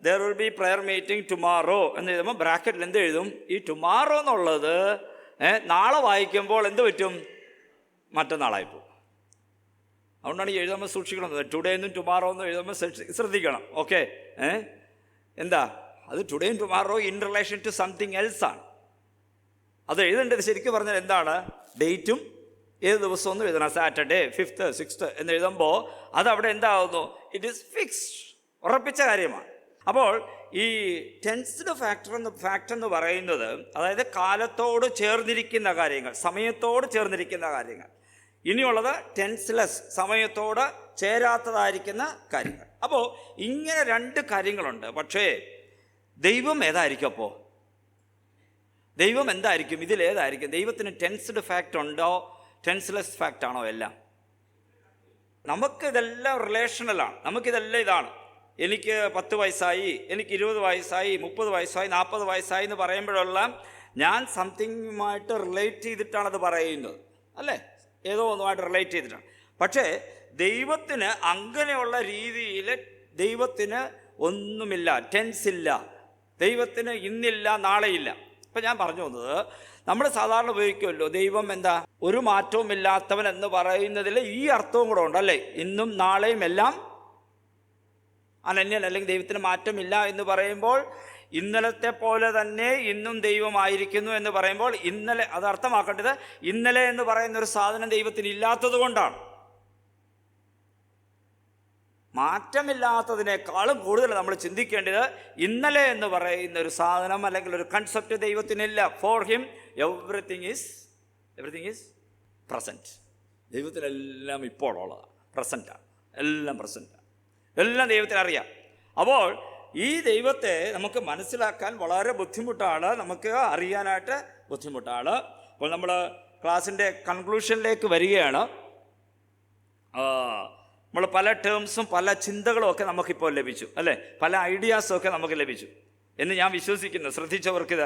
there will be prayer meeting tomorrow എന്ന് എഴുതുമ്പോൾ ബ്രാക്കറ്റിൽ എന്ത് എഴുതും? ഈ ടുമാറോ എന്നുള്ളത് നാളെ വായിക്കുമ്പോൾ എന്ത് പറ്റും? മറ്റന്നാളായിപ്പോൾ. അതുകൊണ്ടാണ് ഈ എഴുതുമ്പോൾ സൂക്ഷിക്കണം. ടുഡേ എന്നും ടുമാറോ എന്നും എഴുതുമ്പോൾ ശ്രദ്ധിക്കണം. ഓക്കെ, എന്താ അത്? ടുഡേയും tomorrow in relation to something else ആണ്. അത് എഴുതേണ്ടത് ശരിക്കും പറഞ്ഞാൽ എന്താണ്? ഡേറ്റും ഏത് ദിവസം ഒന്നും എഴുതണം. സാറ്റർഡേ, 5th, 6th എന്ന് എഴുതുമ്പോൾ അതവിടെ എന്താകുന്നു? ഇറ്റ് ഈസ് ഫിക്സ്ഡ്, ഉറപ്പിച്ച കാര്യമാണ്. അപ്പോൾ ഈ ടെൻസ്ഡ് ഫാക്റ്റ് എന്ന് പറയുന്നത്, അതായത് കാലത്തോട് ചേർന്നിരിക്കുന്ന കാര്യങ്ങൾ, സമയത്തോട് ചേർന്നിരിക്കുന്ന കാര്യങ്ങൾ. ഇനിയുള്ളത് ടെൻസ്ലെസ്, സമയത്തോട് ചേരാത്തതായിരിക്കുന്ന കാര്യങ്ങൾ. അപ്പോൾ ഇങ്ങനെ 2 കാര്യങ്ങളുണ്ട്. പക്ഷേ ദൈവം ഏതായിരിക്കും? അപ്പോൾ ദൈവം എന്തായിരിക്കും? ഇതിലേതായിരിക്കും? ദൈവത്തിന് ടെൻസ്ഡ് ഫാക്റ്റ് ഉണ്ടോ, ടെൻസ്ലെസ് ഫാക്റ്റ് ആണോ? എല്ലാം നമുക്കിതെല്ലാം റിലേഷണലാണ്. നമുക്കിതെല്ലാം ഇതാണ്. എനിക്ക് 10 വയസ്സായി, എനിക്ക് 20 വയസ്സായി, 30 വയസ്സായി, 40 വയസ്സായി എന്ന് പറയുമ്പോഴെല്ലാം ഞാൻ സംതിങ്ങുമായിട്ട് റിലേറ്റ് ചെയ്തിട്ടാണത് പറയുന്നത്, അല്ലേ? ഏതോ ഒന്നുമായിട്ട് റിലേറ്റ് ചെയ്തിട്ടാണ്. പക്ഷേ ദൈവത്തിന് അങ്ങനെയുള്ള രീതിയിൽ ദൈവത്തിന് ഒന്നുമില്ല, ടെൻസ് ഇല്ല. ദൈവത്തിന് ഇന്നില്ല, നാളെയില്ല. ഇപ്പം ഞാൻ പറഞ്ഞു വന്നത്, നമ്മൾ സാധാരണ ഉപയോഗിക്കുമല്ലോ, ദൈവം എന്താ ഒരു മാറ്റവും ഇല്ലാത്തവൻ എന്ന് പറയുന്നതിൽ ഈ അർത്ഥവും കൂടെ ഉണ്ടല്ലേ? ഇന്നും നാളെയും എല്ലാം അനന്യൻ, അല്ലെങ്കിൽ ദൈവത്തിന് മാറ്റമില്ല എന്ന് പറയുമ്പോൾ ഇന്നലത്തെ പോലെ തന്നെ ഇന്നും ദൈവമായിരിക്കുന്നു എന്ന് പറയുമ്പോൾ ഇന്നലെ, അത് അർത്ഥമാക്കേണ്ടത് ഇന്നലെ എന്ന് പറയുന്നൊരു സാധനം ദൈവത്തിന് ഇല്ലാത്തത് കൊണ്ടാണ്. മാറ്റമില്ലാത്തതിനേക്കാളും കൂടുതൽ നമ്മൾ ചിന്തിക്കേണ്ടത് ഇന്നലെ എന്ന് പറയുന്ന ഒരു സാധനം അല്ലെങ്കിൽ ഒരു കൺസെപ്റ്റ് ദൈവത്തിനില്ല. For him everything is present. ദൈവത്തിനെല്ലാം ഇപ്പോൾ ഉള്ളതാണ്, പ്രസൻറ്റാണ്, എല്ലാം പ്രസൻറ്റാണ്, എല്ലാം ദൈവത്തിന് അറിയാം. അപ്പോൾ ഈ ദൈവത്തെ നമുക്ക് മനസ്സിലാക്കാൻ വളരെ ബുദ്ധിമുട്ടാണ്, നമുക്ക് അറിയാനായിട്ട് ബുദ്ധിമുട്ടാണ്. അപ്പോൾ നമ്മൾ ക്ലാസ്സിൻ്റെ കൺക്ലൂഷനിലേക്ക് വരികയാണ്. നമ്മൾ പല ടേംസും പല ചിന്തകളും ഒക്കെ നമുക്കിപ്പോൾ ലഭിച്ചു, അല്ലേ? പല ഐഡിയാസും ഒക്കെ നമുക്ക് ലഭിച്ചു എന്ന് ഞാൻ വിശ്വസിക്കുന്നു. ശ്രദ്ധിച്ചവർക്ക്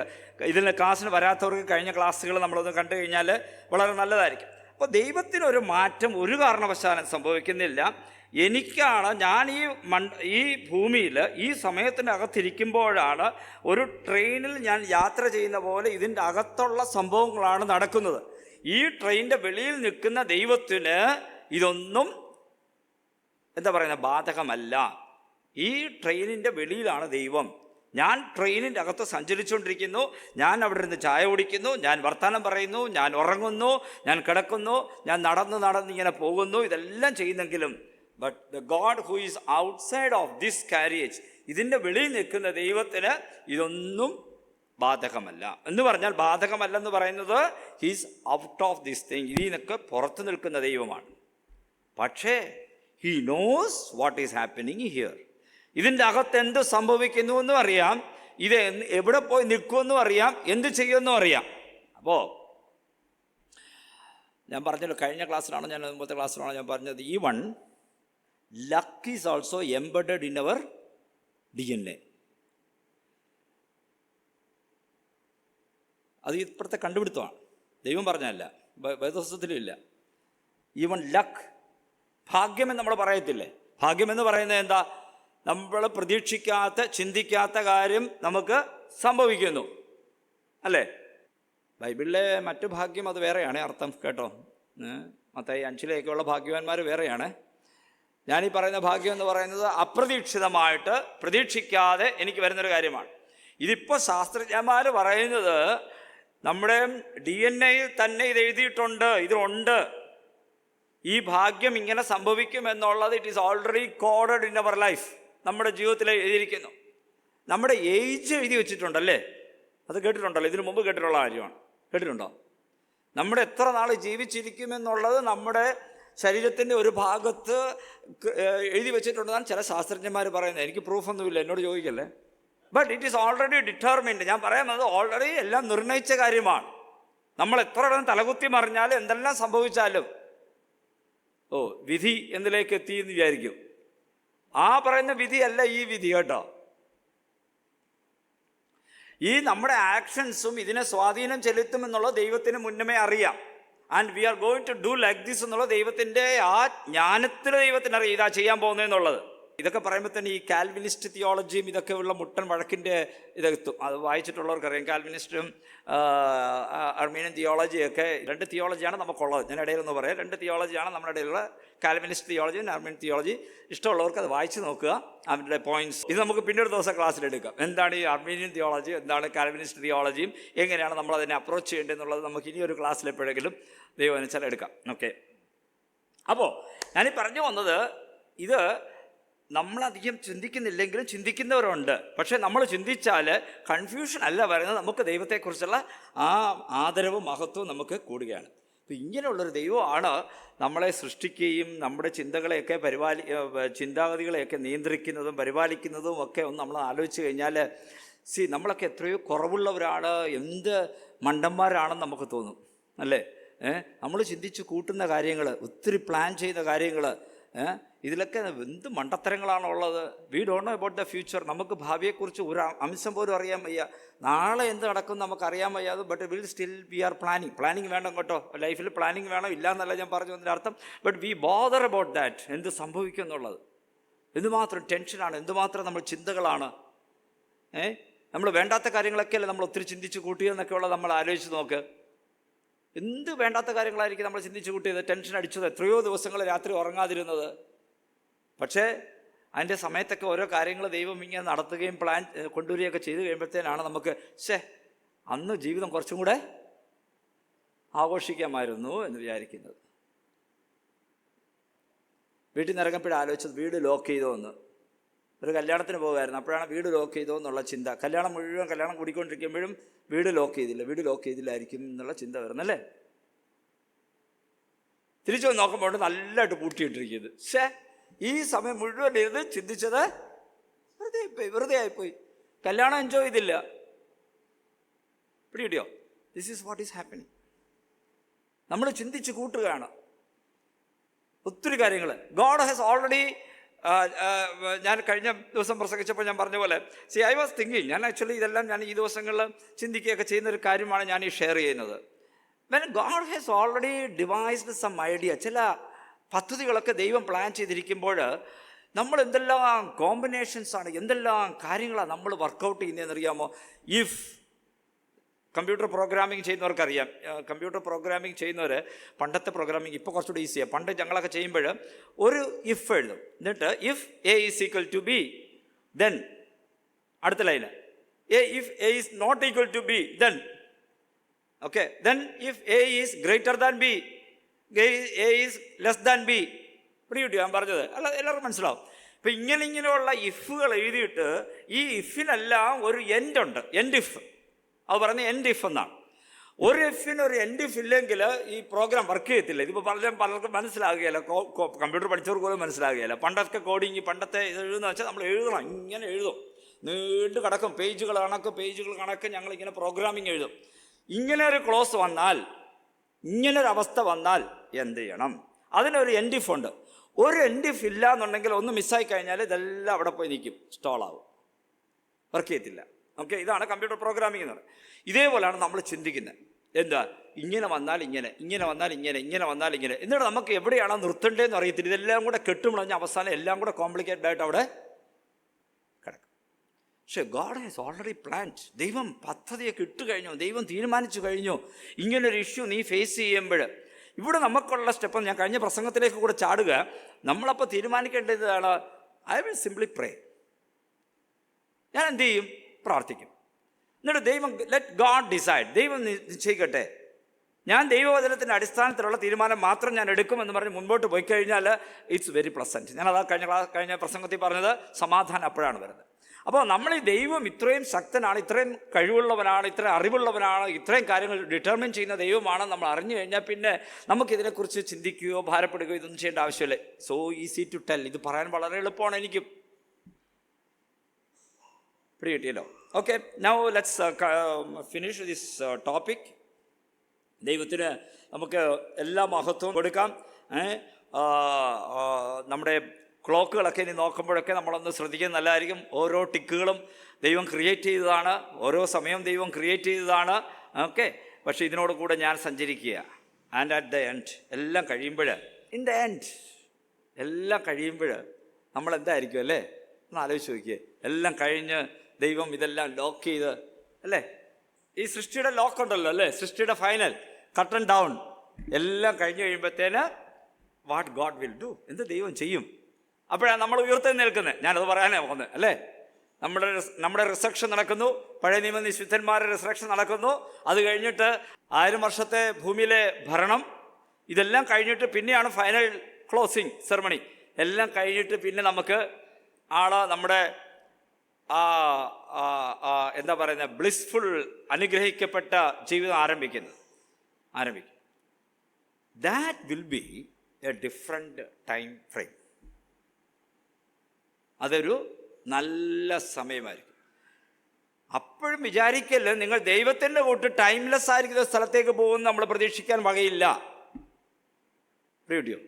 ഇതിന് ക്ലാസ്സിന് വരാത്തവർക്ക് കഴിഞ്ഞ ക്ലാസ്സുകൾ നമ്മളൊന്ന് കണ്ടു കഴിഞ്ഞാൽ വളരെ നല്ലതായിരിക്കും. അപ്പോൾ ദൈവത്തിനൊരു മാറ്റം ഒരു കാരണവശാലും സംഭവിക്കുന്നില്ല. ഞാൻ ഈ ഭൂമിയിൽ ഈ സമയത്തിൻ്റെ അകത്തിരിക്കുമ്പോഴാണ് ഒരു ട്രെയിനിൽ ഞാൻ യാത്ര ചെയ്യുന്ന പോലെ ഇതിൻ്റെ അകത്തുള്ള സംഭവങ്ങളാണ് നടക്കുന്നത്. ഈ ട്രെയിനിൻ്റെ വെളിയിൽ നിൽക്കുന്ന ദൈവത്തിന് ഇതൊന്നും ബാധകമല്ല. ഈ ട്രെയിനിൻ്റെ വെളിയിലാണ് ദൈവം. ഞാൻ ട്രെയിനിൻ്റെ അകത്ത് സഞ്ചരിച്ചുകൊണ്ടിരിക്കുന്നു, ഞാൻ അവിടെ നിന്ന് ചായ കുടിക്കുന്നു, ഞാൻ വർത്തമാനം പറയുന്നു, ഞാൻ ഉറങ്ങുന്നു, ഞാൻ കിടക്കുന്നു, ഞാൻ നടന്നിങ്ങനെ പോകുന്നു, ഇതെല്ലാം ചെയ്യുന്നെങ്കിലും but the god who is outside of this carriage, ഇതിൻ്റെ വെളിയിൽ നിൽക്കുന്ന ദൈവത്തിന് ഇതൊന്നും ബാധകമല്ല. എന്ന് പറഞ്ഞാൽ ബാധകമല്ലെന്ന് പറയുന്നത് he's out of this thing, ഇതിൽ നിന്നൊക്കെ പുറത്തു നിൽക്കുന്ന ദൈവമാണ്. പക്ഷേ he knows what is happening here. ഇതിൻ്റെ അകത്ത് എന്ത് സംഭവിക്കുന്നു എന്നും അറിയാം, ഇത് എവിടെ പോയി നിൽക്കുമെന്നും അറിയാം, എന്ത് ചെയ്യുമെന്നും അറിയാം. അപ്പോൾ ഞാൻ പറഞ്ഞല്ലോ, കഴിഞ്ഞ ക്ലാസ്സിലാണോ ഞാൻ മുമ്പത്തെ ക്ലാസ്സിലാണോ ഞാൻ പറഞ്ഞത്, even luck is also embedded in our DNA. അത് ഇപ്പോഴത്തെ കണ്ടുപിടുത്തമാണ്, ദൈവം പറഞ്ഞല്ല, വേദപുസ്തകത്തിലും ഇല്ല. ഈവൺ ലക്ക്, ഭാഗ്യമെന്ന് നമ്മൾ പറയത്തില്ലേ? ഭാഗ്യമെന്ന് പറയുന്നത് എന്താ? നമ്മൾ പ്രതീക്ഷിക്കാത്ത ചിന്തിക്കാത്ത കാര്യം നമുക്ക് സംഭവിക്കുന്നു, അല്ലേ? ബൈബിളിലെ മറ്റു ഭാഗ്യം അത് വേറെയാണ് അർത്ഥം, കേട്ടോ. മത്തായി 5-ലേക്കുള്ള ഭാഗ്യവാന്മാർ വേറെയാണ്. ഞാനീ പറയുന്ന ഭാഗ്യം എന്ന് പറയുന്നത് അപ്രതീക്ഷിതമായിട്ട് പ്രതീക്ഷിക്കാതെ എനിക്ക് വരുന്നൊരു കാര്യമാണ്. ഇതിപ്പോൾ ശാസ്ത്രജ്ഞന്മാർ പറയുന്നത് നമ്മുടെ DNA-യിൽ തന്നെ ഇത് എഴുതിയിട്ടുണ്ട്, ഇതുണ്ട്, ഈ ഭാഗ്യം ഇങ്ങനെ സംഭവിക്കുമെന്നുള്ളത്. It is already coded in our life, നമ്മുടെ ജീവിതത്തിൽ എഴുതിയിരിക്കുന്നു. നമ്മുടെ ഏജ് എഴുതി വെച്ചിട്ടുണ്ടല്ലേ? അത് കേട്ടിട്ടുണ്ടല്ലോ, ഇതിനു മുമ്പ് കേട്ടിട്ടുള്ള കാര്യമാണ്. കേട്ടിട്ടുണ്ടോ? നമ്മുടെ എത്ര നാൾ ജീവിച്ചിരിക്കുമെന്നുള്ളത് നമ്മുടെ ശരീരത്തിൻ്റെ ഒരു ഭാഗത്ത് എഴുതി വെച്ചിട്ടുണ്ടെന്നാണ് ചില ശാസ്ത്രജ്ഞന്മാർ പറയുന്നത്. എനിക്ക് പ്രൂഫൊന്നുമില്ല, എന്നോട് ചോദിക്കല്ലേ. But it is already determined. ഞാൻ പറയുന്നത് ഓൾറെഡി എല്ലാം നിർണയിച്ച കാര്യമാണ്. നമ്മൾ എത്ര ഇടം തലകുത്തി മറിഞ്ഞാലും എന്തെല്ലാം സംഭവിച്ചാലും വിധി എന്തിലേക്ക് എത്തി എന്ന് വിചാരിക്കും. ആ പറയുന്ന വിധിയല്ല ഈ വിധി, കേട്ടോ. ഈ നമ്മുടെ ആക്ഷൻസും ഇതിനെ സ്വാധീനം ചെലുത്തുമെന്നുള്ളത് ദൈവത്തിന് മുന്നമേ അറിയാം. And we are going to do like this എന്നുള്ള ദൈവത്തിൻ്റെ ആ ജ്ഞാനത്തിൽ ദൈവത്തിനറിയാം ഇതാ ചെയ്യാൻ പോകുന്നതെന്നുള്ളത്. ഇതൊക്കെ പറയുമ്പോൾ തന്നെ ഈ കാൽവിനിസ്റ്റ് തിയോളജിയും ഇതൊക്കെ ഉള്ള മുട്ടൻ വഴക്കിൻ്റെ ഇതെത്തും. അത് വായിച്ചിട്ടുള്ളവർക്കറിയാം. കാൽവിനിസ്റ്റും അർമീനിയൻ തിയോളജിയൊക്കെ, രണ്ട് തിയോളജിയാണ് നമുക്കുള്ളത്. ഞാൻ ഇടയിലൊന്ന് പറയാം, രണ്ട് തിയോളജിയാണ് നമ്മുടെ ഇടയിലുള്ള, കാൽവിനിസ്റ്റ് തിയോളജിയും അർമീനിയൻ തിയോളജി. ഇഷ്ടമുള്ളവർക്ക് അത് വായിച്ച് നോക്കുക, അവരുടെ പോയിന്റ്സ്. ഇത് നമുക്ക് പിന്നെ ഒരു ദിവസം ക്ലാസ്സിലെടുക്കാം. എന്താണ് ഈ അർമീനിയൻ തിയോളജി, എന്താണ് കാൽവിനിസ്റ്റ് തിയോളജിയും, എങ്ങനെയാണ് നമ്മളതിനെ അപ്രോച്ച് ചെയ്യേണ്ടതെന്നുള്ളത് നമുക്ക് ഇനി ഒരു ക്ലാസ്സിൽ എപ്പോഴെങ്കിലും ദൈവം അനുസരിച്ച് എടുക്കാം. ഓക്കെ. അപ്പോൾ ഞാനീ പറഞ്ഞു വന്നത്, ഇത് നമ്മളധികം ചിന്തിക്കുന്നില്ലെങ്കിലും ചിന്തിക്കുന്നവരുണ്ട്. പക്ഷേ നമ്മൾ ചിന്തിച്ചാൽ കൺഫ്യൂഷൻ അല്ല വരുന്നത്, നമുക്ക് ദൈവത്തെക്കുറിച്ചുള്ള ആ ആദരവും മഹത്വവും നമുക്ക് കൂടുകയാണ്. അപ്പോൾ ഇങ്ങനെയുള്ളൊരു ദൈവമാണ് നമ്മളെ സൃഷ്ടിക്കുകയും നമ്മുടെ ചിന്തകളെയൊക്കെ ചിന്താഗതികളെയൊക്കെ നിയന്ത്രിക്കുന്നതും പരിപാലിക്കുന്നതും ഒക്കെ ഒന്ന് നമ്മൾ ആലോചിച്ച് കഴിഞ്ഞാൽ നമ്മളൊക്കെ എത്രയോ കുറവുള്ളവരാണ്, എന്ത് മണ്ടന്മാരാണെന്ന് നമുക്ക് തോന്നും, അല്ലേ? നമ്മൾ ചിന്തിച്ച് കൂട്ടുന്ന കാര്യങ്ങൾ, ഒത്തിരി പ്ലാൻ ചെയ്ത കാര്യങ്ങൾ, ഇതിലൊക്കെ എന്ത് മണ്ടത്തരങ്ങളാണുള്ളത്. We don't know about the future. നമുക്ക് ഭാവിയെക്കുറിച്ച് ഒരു അംശം പോലും അറിയാൻ വയ്യ. നാളെ എന്ത് നടക്കും നമുക്ക് അറിയാൻ വയ്യാതെ. But will still we are planning വേണം, കേട്ടോ. ലൈഫിൽ പ്ലാനിങ് വേണം, ഇല്ല എന്നല്ല ഞാൻ പറഞ്ഞു അതിൻ്റെ അർത്ഥം. But we bother about that, എന്ത് സംഭവിക്കും എന്നുള്ളത്. എന്തുമാത്രം ടെൻഷനാണ്, എന്തുമാത്രം നമ്മൾ ചിന്തകളാണ്. നമ്മൾ വേണ്ടാത്ത കാര്യങ്ങളൊക്കെയല്ലേ നമ്മൾ ഒത്തിരി ചിന്തിച്ച് കൂട്ടിയെന്നൊക്കെ ഉള്ളത് നമ്മൾ ആലോചിച്ച് നോക്ക്. എന്ത് വേണ്ടാത്ത കാര്യങ്ങളായിരിക്കും നമ്മൾ ചിന്തിച്ച് കൂട്ടിയത്, ടെൻഷൻ അടിച്ചത്, എത്രയോ ദിവസങ്ങൾ രാത്രി ഉറങ്ങാതിരുന്നത്. പക്ഷേ അതിൻ്റെ സമയത്തൊക്കെ ഓരോ കാര്യങ്ങൾ ദൈവം ഇങ്ങനെ നടത്തുകയും പ്ലാൻ കൊണ്ടുവരികയൊക്കെ ചെയ്ത് കഴിയുമ്പോഴത്തേനാണ് നമുക്ക് അന്ന് ജീവിതം കുറച്ചും കൂടെ ആഘോഷിക്കാമായിരുന്നു എന്ന് വിചാരിക്കുന്നത്. വീട്ടിൽ നിന്ന് ഇറങ്ങപ്പോഴും ആലോചിച്ചത് വീട് ലോക്ക് ചെയ്തോ എന്ന്. ഒരു കല്യാണത്തിന് പോകുമായിരുന്നു, അപ്പോഴാണ് വീട് ലോക്ക് ചെയ്തോ എന്നുള്ള ചിന്ത. കല്യാണം കൂടിക്കൊണ്ടിരിക്കുമ്പോഴും വീട് ലോക്ക് ചെയ്തില്ലായിരിക്കും എന്നുള്ള ചിന്ത വരുന്നല്ലേ. തിരിച്ചു വന്ന് നോക്കുമ്പോൾ നല്ലതായിട്ട് പൂട്ടിയിട്ടിരിക്കുന്നത്. ഈ സമയം മുഴുവൻ ഇരുന്ന് ചിന്തിച്ചത് വെറുതെ ആയിപ്പോയി, കല്യാണം എൻജോയ് ചെയ്തില്ല. പിടികിട്ടിയോ? This is what is happening. നമ്മൾ ചിന്തിച്ച് കൂട്ടുകയാണ് ഒത്തിരി കാര്യങ്ങൾ. ഗോഡ് ഹാസ് ഓൾറെഡി, ഞാൻ കഴിഞ്ഞ ദിവസം പ്രസംഗിച്ചപ്പോൾ ഞാൻ പറഞ്ഞ പോലെ, ഐ വാസ് തിങ്കിങ്, ഞാൻ ആക്ച്വലി ഇതെല്ലാം ഞാൻ ഈ ദിവസങ്ങളിൽ ചിന്തിക്കുകയൊക്കെ ചെയ്യുന്ന ഒരു കാര്യമാണ് ഞാൻ ഈ ഷെയർ ചെയ്യുന്നത്. When God has already devised some idea, ചില പദ്ധതികളൊക്കെ ദൈവം പ്ലാൻ ചെയ്തിരിക്കുമ്പോൾ നമ്മൾ എന്തെല്ലാം കോമ്പിനേഷൻസാണ്, എന്തെല്ലാം കാര്യങ്ങളാണ് നമ്മൾ വർക്കൗട്ട് ചെയ്യുന്നതെന്ന് അറിയാമോ? ഇഫ് കമ്പ്യൂട്ടർ പ്രോഗ്രാമിംഗ് ചെയ്യുന്നവർക്കറിയാം. കമ്പ്യൂട്ടർ പ്രോഗ്രാമിംഗ് ചെയ്യുന്നവർ, പണ്ടത്തെ പ്രോഗ്രാമിംഗ് ഇപ്പോൾ കുറച്ചുകൂടി ഈസിയാണ്. പണ്ട് ഞങ്ങളൊക്കെ ചെയ്യുമ്പോൾ ഒരു ഇഫ് എഴുതും, എന്നിട്ട് if A is equal to B, then അടുത്ത ലൈന് if A is not equal to B, then okay, then if A is greater than B, A is less than B. ഇവിടെ കിട്ടിയോ ഞാൻ പറഞ്ഞത്? അല്ല, എല്ലാവർക്കും മനസ്സിലാവും. ഇപ്പം ഇങ്ങനെയുള്ള ഇഫുകൾ എഴുതിയിട്ട് ഈ ഇഫിനെല്ലാം ഒരു എൻഡ് ഉണ്ട്, എൻഡ് ഇഫ്. അത് പറഞ്ഞ് എൻഡ് ഇഫ് എന്നാണ്. ഒരു എഫിന് ഒരു എൻഡ് ഇഫ് ഇല്ലെങ്കിൽ ഈ പ്രോഗ്രാം വർക്ക് ചെയ്യത്തില്ല. ഇതിപ്പോൾ പലർക്കും മനസ്സിലാകുകയില്ല, കമ്പ്യൂട്ടർ പഠിച്ചവർക്ക് പോലും മനസ്സിലാകുകയില്ല. പണ്ടൊക്കെ കോഡിങ്, പണ്ടത്തെ ഇത് എഴുതുന്ന വെച്ചാൽ നമ്മൾ എഴുതണം, ഇങ്ങനെ എഴുതും, നീണ്ടു കിടക്കും, പേജുകൾ കണക്ക് ഞങ്ങളിങ്ങനെ പ്രോഗ്രാമിങ് എഴുതും. ഇങ്ങനെ ഒരു ക്ലോസ് വന്നാൽ, ഇങ്ങനൊരു അവസ്ഥ വന്നാൽ എന്ത് ചെയ്യണം? അതിനൊരു എൻഡ് ഇഫ് ഉണ്ട്. ഒരു എൻഡ് ഇഫ് ഇല്ല എന്നുണ്ടെങ്കിൽ ഒന്ന് മിസ്സായി കഴിഞ്ഞാൽ ഇതെല്ലാം അവിടെ പോയി നിൽക്കും, സ്റ്റോളാവും, വർക്ക് ചെയ്യത്തില്ല. ഓക്കെ, ഇതാണ് കമ്പ്യൂട്ടർ പ്രോഗ്രാമിംഗ് എന്ന് പറയുന്നത്. ഇതേപോലെയാണ് നമ്മൾ ചിന്തിക്കുന്നത്. എന്താ, ഇങ്ങനെ വന്നാൽ ഇങ്ങനെ, ഇങ്ങനെ വന്നാൽ ഇങ്ങനെ, ഇങ്ങനെ വന്നാൽ ഇങ്ങനെ, എന്നിട്ട് നമുക്ക് എവിടെയാണോ നിർത്തേണ്ടതെന്ന് അറിയത്തില്ല. ഇതെല്ലാം കൂടെ കെട്ടുമുളഞ്ഞ അവസാനം എല്ലാം കൂടെ കോംപ്ലിക്കേറ്റഡ് ആയിട്ട് അവിടെ കിടക്കും. പക്ഷേ ഗോഡ് ഹാസ് ഓൾറെഡി പ്ലാൻഡ്. ദൈവം പദ്ധതിയൊക്കെ ഇട്ട് കഴിഞ്ഞു, ദൈവം തീരുമാനിച്ചു കഴിഞ്ഞു. ഇങ്ങനൊരു ഇഷ്യൂ നീ ഫേസ് ചെയ്യുമ്പോൾ ഇവിടെ നമുക്കുള്ള സ്റ്റെപ്പ്, ഞാൻ കഴിഞ്ഞ പ്രസംഗത്തിലേക്ക് കൂടെ ചാടുക, നമ്മളപ്പോൾ തീരുമാനിക്കേണ്ടതാണ്, ഐ വിൽ സിംപ്ലി പ്രേ. ഞാൻ എന്ത് ചെയ്യും? പ്രാർത്ഥിക്കും. എന്നിട്ട് ദൈവം, ലെറ്റ് ഗോഡ് ഡിസൈഡ്, ദൈവം നിശ്ചയിക്കട്ടെ. ഞാൻ ദൈവവചനത്തിൻ്റെ അടിസ്ഥാനത്തിലുള്ള തീരുമാനം മാത്രം ഞാൻ എടുക്കുമെന്ന് പറഞ്ഞ് മുൻപോട്ട് പോയി കഴിഞ്ഞാൽ ഇറ്റ്സ് വെരി പ്ലസൻറ്റ്. ഞാനതാ കഴിഞ്ഞ പ്രസംഗത്തിൽ പറഞ്ഞത്, സമാധാനം അപ്പോഴാണ് വരുന്നത്. അപ്പോൾ നമ്മൾ ഈ ദൈവം ഇത്രയും ശക്തനാണ്, ഇത്രയും കഴിവുള്ളവനാണ്, ഇത്രയും അറിവുള്ളവനാണ്, ഇത്രയും കാര്യങ്ങൾ ഡിറ്റർമിൻ ചെയ്യുന്ന ദൈവമാണ് നമ്മൾ അറിഞ്ഞു കഴിഞ്ഞാൽ പിന്നെ നമുക്കിതിനെക്കുറിച്ച് ചിന്തിക്കുകയോ ഭാരപ്പെടുകയോ ഇതൊന്നും ചെയ്യേണ്ട ആവശ്യമില്ല. So easy to tell. ഇത് പറയാൻ വളരെ എളുപ്പമാണ് എനിക്കും. കിട്ടിയല്ലോ? Okay, now let's finish this topic. ദൈവത്തിന് നമുക്ക് എല്ലാ മഹത്വവും കൊടുക്കാം. നമ്മുടെ ക്ലോക്കുകളൊക്കെ ഇനി നോക്കുമ്പോഴൊക്കെ നമ്മളൊന്ന് ശ്രദ്ധിക്കുന്നത് നല്ലതായിരിക്കും. ഓരോ ടിക്കുകളും ദൈവം ക്രിയേറ്റ് ചെയ്തതാണ്, ഓരോ സമയം ദൈവം ക്രിയേറ്റ് ചെയ്തതാണ്. ഓക്കെ, പക്ഷേ ഇതിനോട് കൂടെ ഞാൻ സഞ്ചരിക്കുക. ആൻഡ് അറ്റ് ദ എൻഡ്, എല്ലാം കഴിയുമ്പോൾ, ഇൻ ദ എൻഡ് എല്ലാം കഴിയുമ്പോൾ നമ്മളെന്തായിരിക്കും അല്ലേ? ഒന്ന് ആലോചിച്ച് നോക്കിയേ. എല്ലാം കഴിഞ്ഞ് ദൈവം ഇതെല്ലാം ലോക്ക് ചെയ്ത്, അല്ലേ? ഈ സൃഷ്ടിയുടെ ലോക്ക് ഉണ്ടല്ലോ, അല്ലേ? സൃഷ്ടിയുടെ ഫൈനൽ കട്ടൺ ഡൗൺ എല്ലാം കഴിഞ്ഞ് കഴിയുമ്പോഴത്തേന് വാട്ട് ഗോഡ് വിൽ ഡു, എന്ത് ദൈവം ചെയ്യും? അപ്പോഴാണ് നമ്മൾ ഉയർത്തെഴുന്നേൽക്കുന്നത്. ഞാനത് പറയാനേ പോകുന്നത്, അല്ലേ? നമ്മുടെ റിസറക്ഷൻ നടക്കുന്നു, പഴയ നിയമ വിശുദ്ധന്മാരുടെ റിസറക്ഷൻ നടക്കുന്നു. അത് കഴിഞ്ഞിട്ട് 1000 വർഷത്തെ ഭൂമിയിലെ ഭരണം, ഇതെല്ലാം കഴിഞ്ഞിട്ട് പിന്നെയാണ് ഫൈനൽ ക്ലോസിങ് സെറമണി. എല്ലാം കഴിഞ്ഞിട്ട് പിന്നെ നമുക്ക് നമ്മുടെ എന്താ പറയുന്നത്, ബ്ലിസ്ഫുൾ, അനുഗ്രഹിക്കപ്പെട്ട ജീവിതം ആരംഭിക്കും. That will be A different time frame. അതൊരു നല്ല സമയമായിരിക്കും. അപ്പോഴും വിചാരിക്കല്ലേ, നിങ്ങൾ ദൈവത്തിൻ്റെ കൂട്ട് ടൈംലെസ് ആയിരിക്കുന്ന സ്ഥലത്തേക്ക് പോകുമെന്ന് നമ്മൾ പ്രതീക്ഷിക്കാൻ വകയില്ല. റേഡിയോ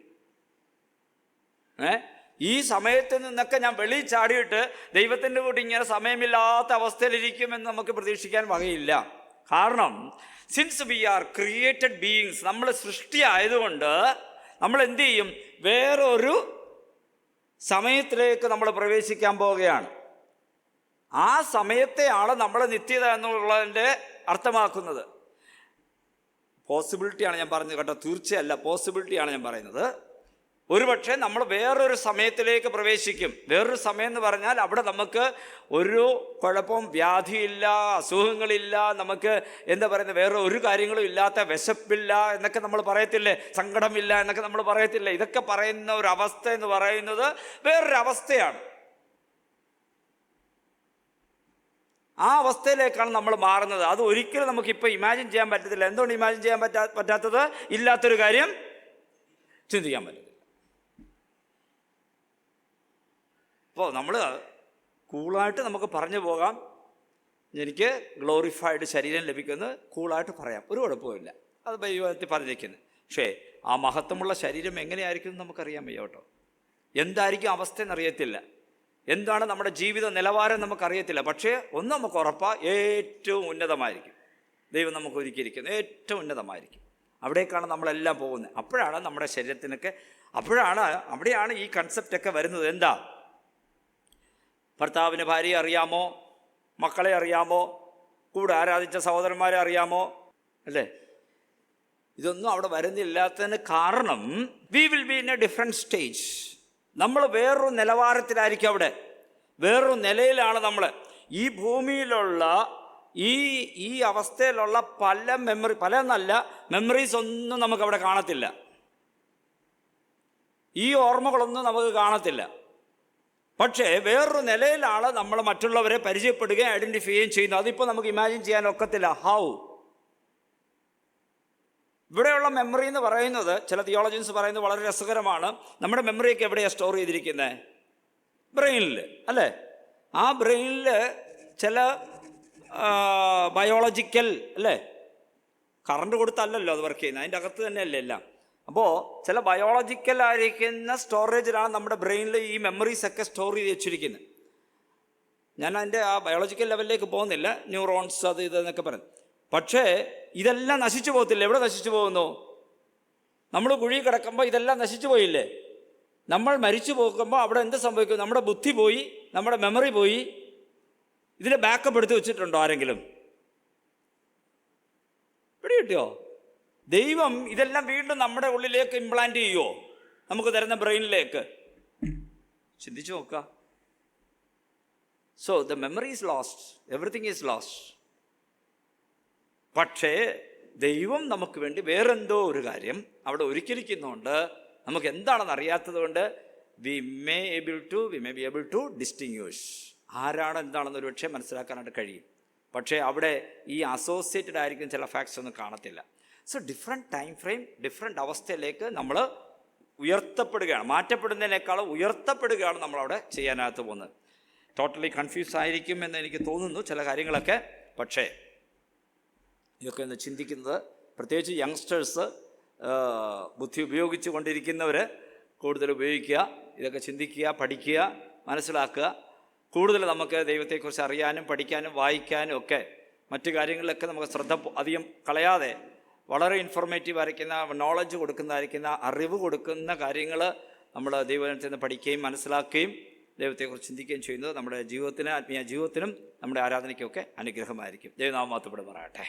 ഈ സമയത്ത് നിന്നൊക്കെ ഞാൻ വെളിയിൽ ചാടിയിട്ട് ദൈവത്തിൻ്റെ കൂട്ടി ഇങ്ങനെ സമയമില്ലാത്ത അവസ്ഥയിലിരിക്കുമെന്ന് നമുക്ക് പ്രതീക്ഷിക്കാൻ വകയില്ല. കാരണം since we are created beings, നമ്മൾ സൃഷ്ടിയായതുകൊണ്ട് നമ്മൾ എന്ത് ചെയ്യും? വേറൊരു സമയത്തിലേക്ക് നമ്മൾ പ്രവേശിക്കാൻ പോവുകയാണ്. ആ സമയത്തെയാണ് നമ്മൾ നിത്യത എന്നുള്ളതിൻ്റെ അർത്ഥമാക്കുന്നത്. പോസിബിലിറ്റിയാണ് ഞാൻ പറഞ്ഞത് കേട്ടോ, തീർച്ചയല്ല, പോസിബിലിറ്റിയാണ് ഞാൻ പറയുന്നത്. ഒരുപക്ഷെ നമ്മൾ വേറൊരു സമയത്തിലേക്ക് പ്രവേശിക്കും. വേറൊരു സമയം എന്ന് പറഞ്ഞാൽ അവിടെ നമുക്ക് ഒരു കുഴപ്പവും, വ്യാധിയില്ല, അസുഖങ്ങളില്ല, നമുക്ക് എന്താ പറയുന്നത്, വേറെ ഒരു കാര്യങ്ങളും ഇല്ലാത്ത, വിശപ്പില്ല എന്നൊക്കെ നമ്മൾ പറയത്തില്ലേ, സങ്കടമില്ല എന്നൊക്കെ നമ്മൾ പറയത്തില്ലേ. ഇതൊക്കെ പറയുന്ന ഒരു അവസ്ഥ എന്ന് പറയുന്നത് വേറൊരു അവസ്ഥയാണ്. ആ അവസ്ഥയിലേക്കാണ് നമ്മൾ മാറുന്നത്. അത് ഒരിക്കലും നമുക്കിപ്പോൾ ഇമാജിൻ ചെയ്യാൻ പറ്റത്തില്ല. എന്തുകൊണ്ട് ഇമാജിൻ ചെയ്യാൻ പറ്റാത്തത്? ഇല്ലാത്തൊരു കാര്യം ചിന്തിക്കാൻ പറ്റത്തില്ല. അപ്പോൾ നമ്മൾ കൂളായിട്ട് നമുക്ക് പറഞ്ഞു പോകാം, എനിക്ക് ഗ്ലോറിഫൈഡ് ശരീരം ലഭിക്കുന്നത് കൂളായിട്ട് പറയാം, ഒരു കുഴപ്പമില്ല, അത് ദൈവത്തിൽ പറഞ്ഞിരിക്കുന്നത്. പക്ഷേ ആ മഹത്വമുള്ള ശരീരം എങ്ങനെയായിരിക്കും നമുക്കറിയാൻ വയ്യ കേട്ടോ. എന്തായിരിക്കും അവസ്ഥ എന്നറിയത്തില്ല, എന്താണ് നമ്മുടെ ജീവിത നിലവാരം നമുക്കറിയത്തില്ല. പക്ഷേ ഒന്ന് നമുക്ക് ഉറപ്പാണ്, ഏറ്റവും ഉന്നതമായിരിക്കും ദൈവം നമുക്ക് ഒരുക്കിയിരിക്കുന്നത്, ഏറ്റവും ഉന്നതമായിരിക്കും. അവിടേക്കാണ് നമ്മളെല്ലാം പോകുന്നത്. അപ്പോഴാണ് നമ്മുടെ ശരീരത്തിനൊക്കെ, അവിടെയാണ് ഈ കൺസെപ്റ്റൊക്കെ വരുന്നത്. എന്താ, ഭർത്താവിന് ഭാര്യയെ അറിയാമോ, മക്കളെ അറിയാമോ, കൂടെ ആരാധിച്ച സഹോദരന്മാരെ അറിയാമോ, അല്ലേ? ഇതൊന്നും അവിടെ വരുന്നില്ലാത്തതിന് കാരണം we will be in A different stage. നമ്മൾ വേറൊരു നിലവാരത്തിലായിരിക്കും, അവിടെ വേറൊരു നിലയിലാണ് നമ്മൾ. ഈ ഭൂമിയിലുള്ള ഈ അവസ്ഥയിലുള്ള പല നല്ല മെമ്മറീസ് ഒന്നും നമുക്കവിടെ കാണത്തില്ല, ഈ ഓർമ്മകളൊന്നും നമുക്ക് കാണത്തില്ല. പക്ഷേ വേറൊരു നിലയിലാണ് നമ്മൾ മറ്റുള്ളവരെ പരിചയപ്പെടുകയും ഐഡൻറ്റിഫൈ ചെയ്യുകയും ചെയ്യുന്നത്. അതിപ്പോൾ നമുക്ക് ഇമാജിൻ ചെയ്യാൻ ഒക്കത്തില്ല. ഹൗ? ഇവിടെയുള്ള മെമ്മറി എന്ന് പറയുന്നത് ചില തിയോളജിൻസ് പറയുന്നത് വളരെ രസകരമാണ്. നമ്മുടെ മെമ്മറിയൊക്കെ എവിടെയാണ് സ്റ്റോർ ചെയ്തിരിക്കുന്നത്? ബ്രെയിനിൽ, അല്ലേ? ആ ബ്രെയിനിൽ ചില ബയോളജിക്കൽ, അല്ലേ, കറണ്ട് കൊടുത്തല്ലല്ലോ അത് വർക്ക് ചെയ്യുന്നത്, അതിൻ്റെ അകത്ത് തന്നെയല്ലേ എല്ലാം. അപ്പോൾ ചില ബയോളജിക്കലായിരിക്കുന്ന സ്റ്റോറേജിലാണ് നമ്മുടെ ബ്രെയിനിൽ ഈ മെമ്മറീസൊക്കെ സ്റ്റോർ ചെയ്ത് വെച്ചിരിക്കുന്നത്. ഞാൻ അതിൻ്റെ ആ ബയോളജിക്കൽ ലെവലിലേക്ക് പോകുന്നില്ല, ന്യൂറോൺസ് അത് ഇതെന്നൊക്കെ പറയും. പക്ഷേ ഇതെല്ലാം നശിച്ചു പോകത്തില്ല. എവിടെ നശിച്ചു പോകുന്നു? നമ്മൾ കുഴി കിടക്കുമ്പോൾ ഇതെല്ലാം നശിച്ചു പോയില്ലേ? നമ്മൾ മരിച്ചു പോകുമ്പോൾ അവിടെ എന്ത് സംഭവിക്കും? നമ്മുടെ ബുദ്ധി പോയി, നമ്മുടെ മെമ്മറി പോയി. ഇതിനെ ബാക്കപ്പ് എടുത്ത് വെച്ചിട്ടുണ്ടോ ആരെങ്കിലും? പിടി കിട്ടിയോ? ദൈവം ഇതെല്ലാം വീണ്ടും നമ്മുടെ ഉള്ളിലേക്ക് ഇംപ്ലാന്റ് ചെയ്യുമോ? നമുക്ക് തരുന്ന ബ്രെയിനിലേക്ക്? ചിന്തിച്ചു നോക്കുക. So the memory is lost, everything is lost. പക്ഷേ ദൈവം നമുക്ക് വേണ്ടി വേറെന്തോ ഒരു കാര്യം അവിടെ ഒരുക്കിയിരിക്കുന്നുണ്ട്. നമുക്ക് എന്താണെന്ന് അറിയാത്തത് കൊണ്ട് we may be able to distinguish. ആരാണ് എന്താണെന്ന് ഒരു പക്ഷേ മനസ്സിലാക്കാനായിട്ട് കഴിയും. പക്ഷേ അവിടെ ഈ അസോസിയേറ്റഡ് ആയിരിക്കും ചില ഫാക്ട്സ് ഒന്നും കാണത്തില്ല. So different time frame, different അവസ്ഥയിലേക്ക് നമ്മൾ ഉയർത്തപ്പെടുകയാണ്. മാറ്റപ്പെടുന്നതിനേക്കാളും ഉയർത്തപ്പെടുകയാണ് നമ്മളവിടെ ചെയ്യാനകത്ത് പോകുന്നത്. ടോട്ടലി കൺഫ്യൂസ് ആയിരിക്കും എന്ന് എനിക്ക് തോന്നുന്നു ചില കാര്യങ്ങളൊക്കെ. പക്ഷേ ഇതൊക്കെ ഒന്ന് ചിന്തിക്കുന്നത്, പ്രത്യേകിച്ച് യങ്സ്റ്റേഴ്സ്, ബുദ്ധി ഉപയോഗിച്ച് കൊണ്ടിരിക്കുന്നവർ കൂടുതൽ ഉപയോഗിക്കുക, ഇതൊക്കെ ചിന്തിക്കുക, പഠിക്കുക, മനസ്സിലാക്കുക. കൂടുതൽ നമുക്ക് ദൈവത്തെക്കുറിച്ച് അറിയാനും പഠിക്കാനും വായിക്കാനും ഒക്കെ മറ്റു കാര്യങ്ങളിലൊക്കെ നമുക്ക് ശ്രദ്ധ അധികം കളയാതെ വളരെ ഇൻഫോർമേറ്റീവ് ആയിരിക്കുന്ന, നോളജ് കൊടുക്കുന്നതായിരിക്കുന്ന, അറിവ് കൊടുക്കുന്ന കാര്യങ്ങൾ നമ്മൾ ദൈവത്തിൽ നിന്ന് പഠിക്കുകയും മനസ്സിലാക്കുകയും ദൈവത്തെക്കുറിച്ച് ചിന്തിക്കുകയും ചെയ്യുന്നത് നമ്മുടെ ജീവിതത്തിന്, ആത്മീയ ജീവിതത്തിനും നമ്മുടെ ആരാധനയ്ക്കൊക്കെ അനുഗ്രഹമായിരിക്കും. ദൈവനാമം മഹത്വപ്പെടുമാറാകട്ടെ.